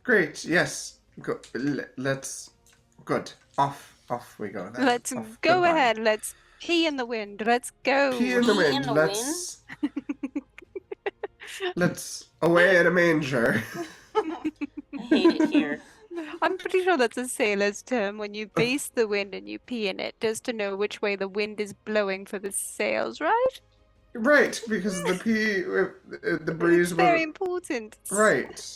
Great. Yes. Go. Let's. Good. Off we go then. Let's Off. go Goodbye. ahead. Let's pee in the wind. Let's go. Pee in the Pee wind. in the Let's away in a manger. I hate it here. I'm pretty sure that's a sailor's term when you face the wind and you pee in it, just to know which way the wind is blowing for the sails, right? Right, because the pee, the breeze It's very will. important. Right.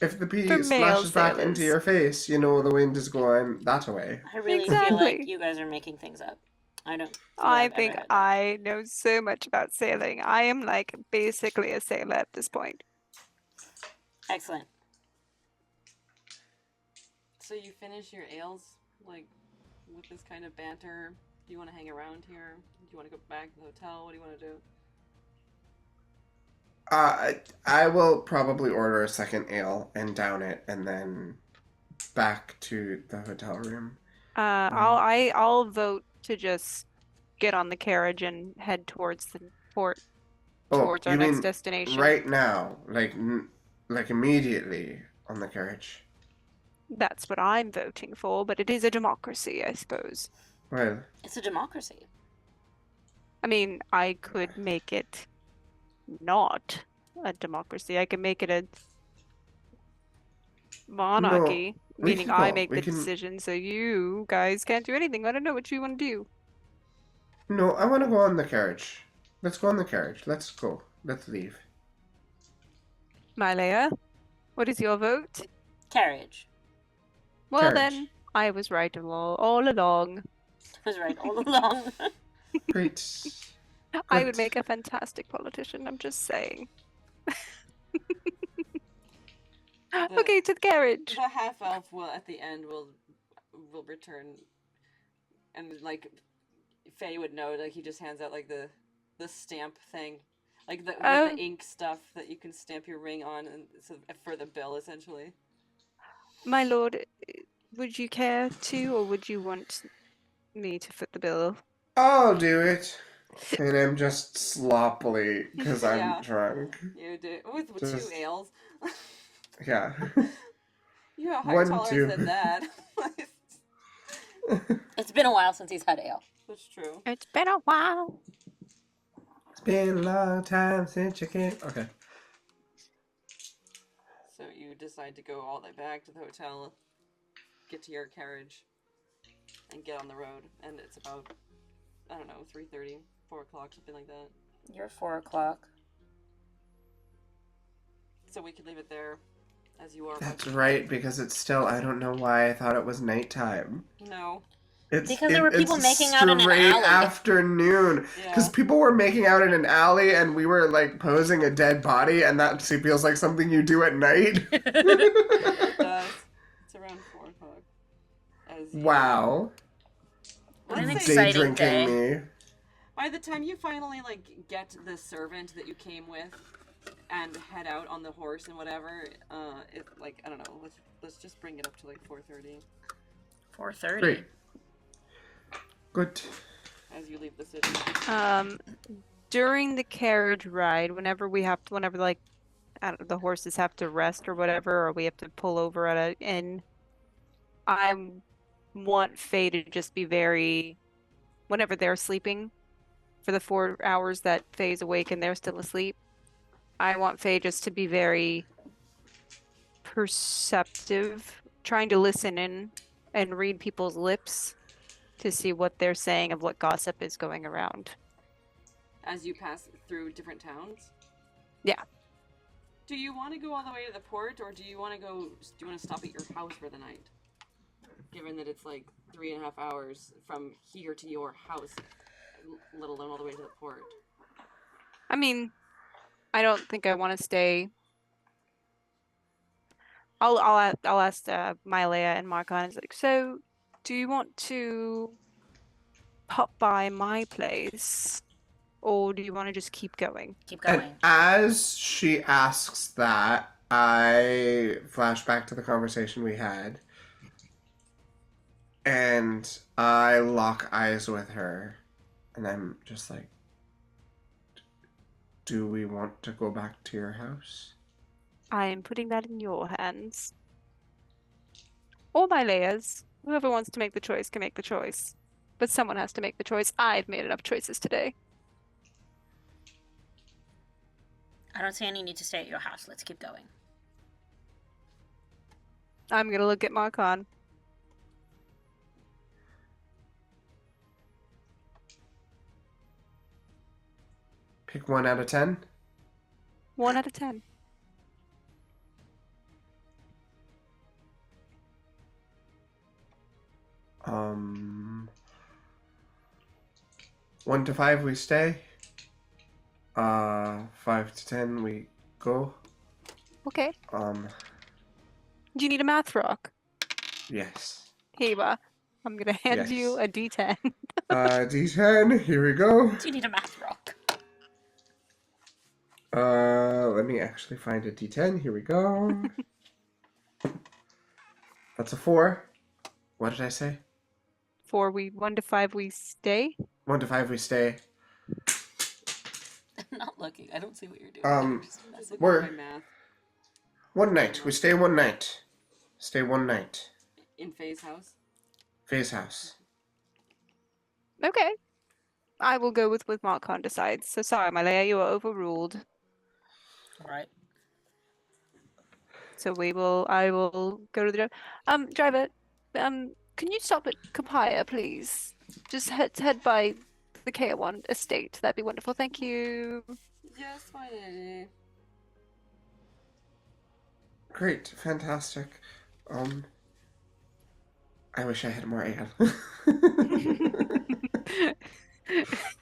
If the pee For male splashes back sailors. into your face, you know the wind is going that way. I really feel like Exactly. you guys are making things up. I don't feel I I've ever think heard that. I know so much about sailing. I am like basically a sailor at this point. Excellent. So you finish your ales, like, with this kind of banter? Do you want to hang around here? Do you want to go back to the hotel? What do you want to do? I will probably order a second ale and down it, and then back to the hotel room. I'll vote to just get on the carriage and head towards the port, towards our you next mean destination. right now, like immediately on the carriage? That's what I'm voting for, but it is a democracy, I suppose. Well, It's a democracy. I mean, I could make it not a democracy. I can make it a monarchy, we meaning can I go. make We the can. decision, so you guys can't do anything. I don't know what you want to do. No, I want to go on the carriage. Let's go on the carriage. Let's go. Let's leave. Mylea, what is your vote? Carriage. Well Carriage. then, I was right all along. I was right all along. Great. I would Good. make a fantastic politician, I'm just saying. Okay, to the carriage. The half elf will at the end will return, and like Faye would know, like he just hands out like the stamp thing, like with the ink stuff that you can stamp your ring on, and so for the bill essentially. My lord, would you care to, or would you want me to foot the bill? I'll do it. And I'm just sloppily because I'm Yeah. drunk. You do with Just- 2 ales. Yeah. You have a higher 1, tolerance 2. than that. It's been a while since he's had ale. That's true. It's been a while. It's been a long time since you came. Okay. So you decide to go all the way back to the hotel, get to your carriage, and get on the road. And it's about, I don't know, 3:30, 4 o'clock, something like that. You're 4 o'clock. So we could leave it there, as you are. That's right, because it's still, I don't know why I thought it was nighttime. No. Because there were people it's making out in an straight alley. afternoon. Because Yeah. people were making out in an alley and we were like posing a dead body, and that feels like something you do at night. It does. It's around 4 o'clock. As you, Wow. What an Let's say- Day exciting drinking day. me. By the time you finally get the servant that you came with and head out on the horse and whatever, it I don't know. Let's just bring it up to 4:30 4:30. Great. Good. as you leave the city. During the carriage ride, whenever I don't know, the horses have to rest or whatever, or we have to pull over at an inn, I want Faye to just be very, whenever they're sleeping, for the 4 hours that Faye's awake and they're still asleep, I want Faye just to be very perceptive, trying to listen in and read people's lips to see what they're saying of what gossip is going around. As you pass through different towns. Yeah. Do you want to go all the way to the port, or do you want to stop at your house for the night? Given that it's like 3.5 hours from here to your house, let alone all the way to the port. I mean, I don't think I want to stay. I'll ask Mylea and Marcon. It's like, so do you want to pop by my place, or do you want to just keep going? Keep going. And as she asks that, I flash back to the conversation we had, and I lock eyes with her, and I'm just like, do we want to go back to your house? I am putting that in your hands. Or Mylea's. Whoever wants to make the choice can make the choice. But someone has to make the choice. I've made enough choices today. I don't see any need to stay at your house. Let's keep going. I'm gonna look at Marcon. Pick 1 out of 10. 1 out of 10. Um, 1 to 5 we stay. 5 to 10 we go. Okay. Um, Do you need a math rock? yes. Heba, I'm gonna hand you Yes. a D10. D10, here we go. Do you need a math rock? Let me actually find a D10. Here we go. That's a 4. What did I say? 1 to 5 we stay. 1 to 5 we stay. I'm not looking. I don't see what you're doing. We're My math. 1 night. We stay 1 night. Stay 1 night. In Faye's house. Faye's house. Okay. I will go with Marcon decides. So sorry, Mylea, you are overruled. Right. So I will go to the driver. Can you stop at Kapaya, please? Just head by the Cayawan estate. That'd be wonderful. Thank you. Yes, my lady. Great. Fantastic. I wish I had more ale.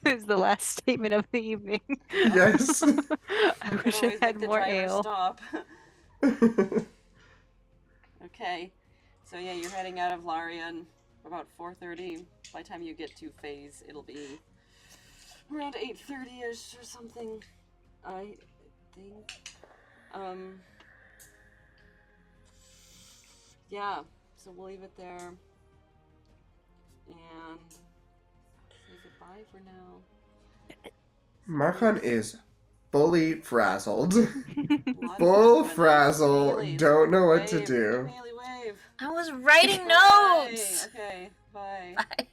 It's the last statement of the evening. Yes. I wish I Always had make the more driver ale. Stop. Okay. So yeah, you're heading out of Larian about 4:30. By the time you get to Faye's, it'll be around 8:30ish or something. I think. Yeah. So we'll leave it there. And say goodbye for now. Marcon is fully frazzled. Lot of Full fun. frazzle. Haley, Don't know what to wave. do. Haley, wave. I was writing Bye. notes. Okay, bye. Bye.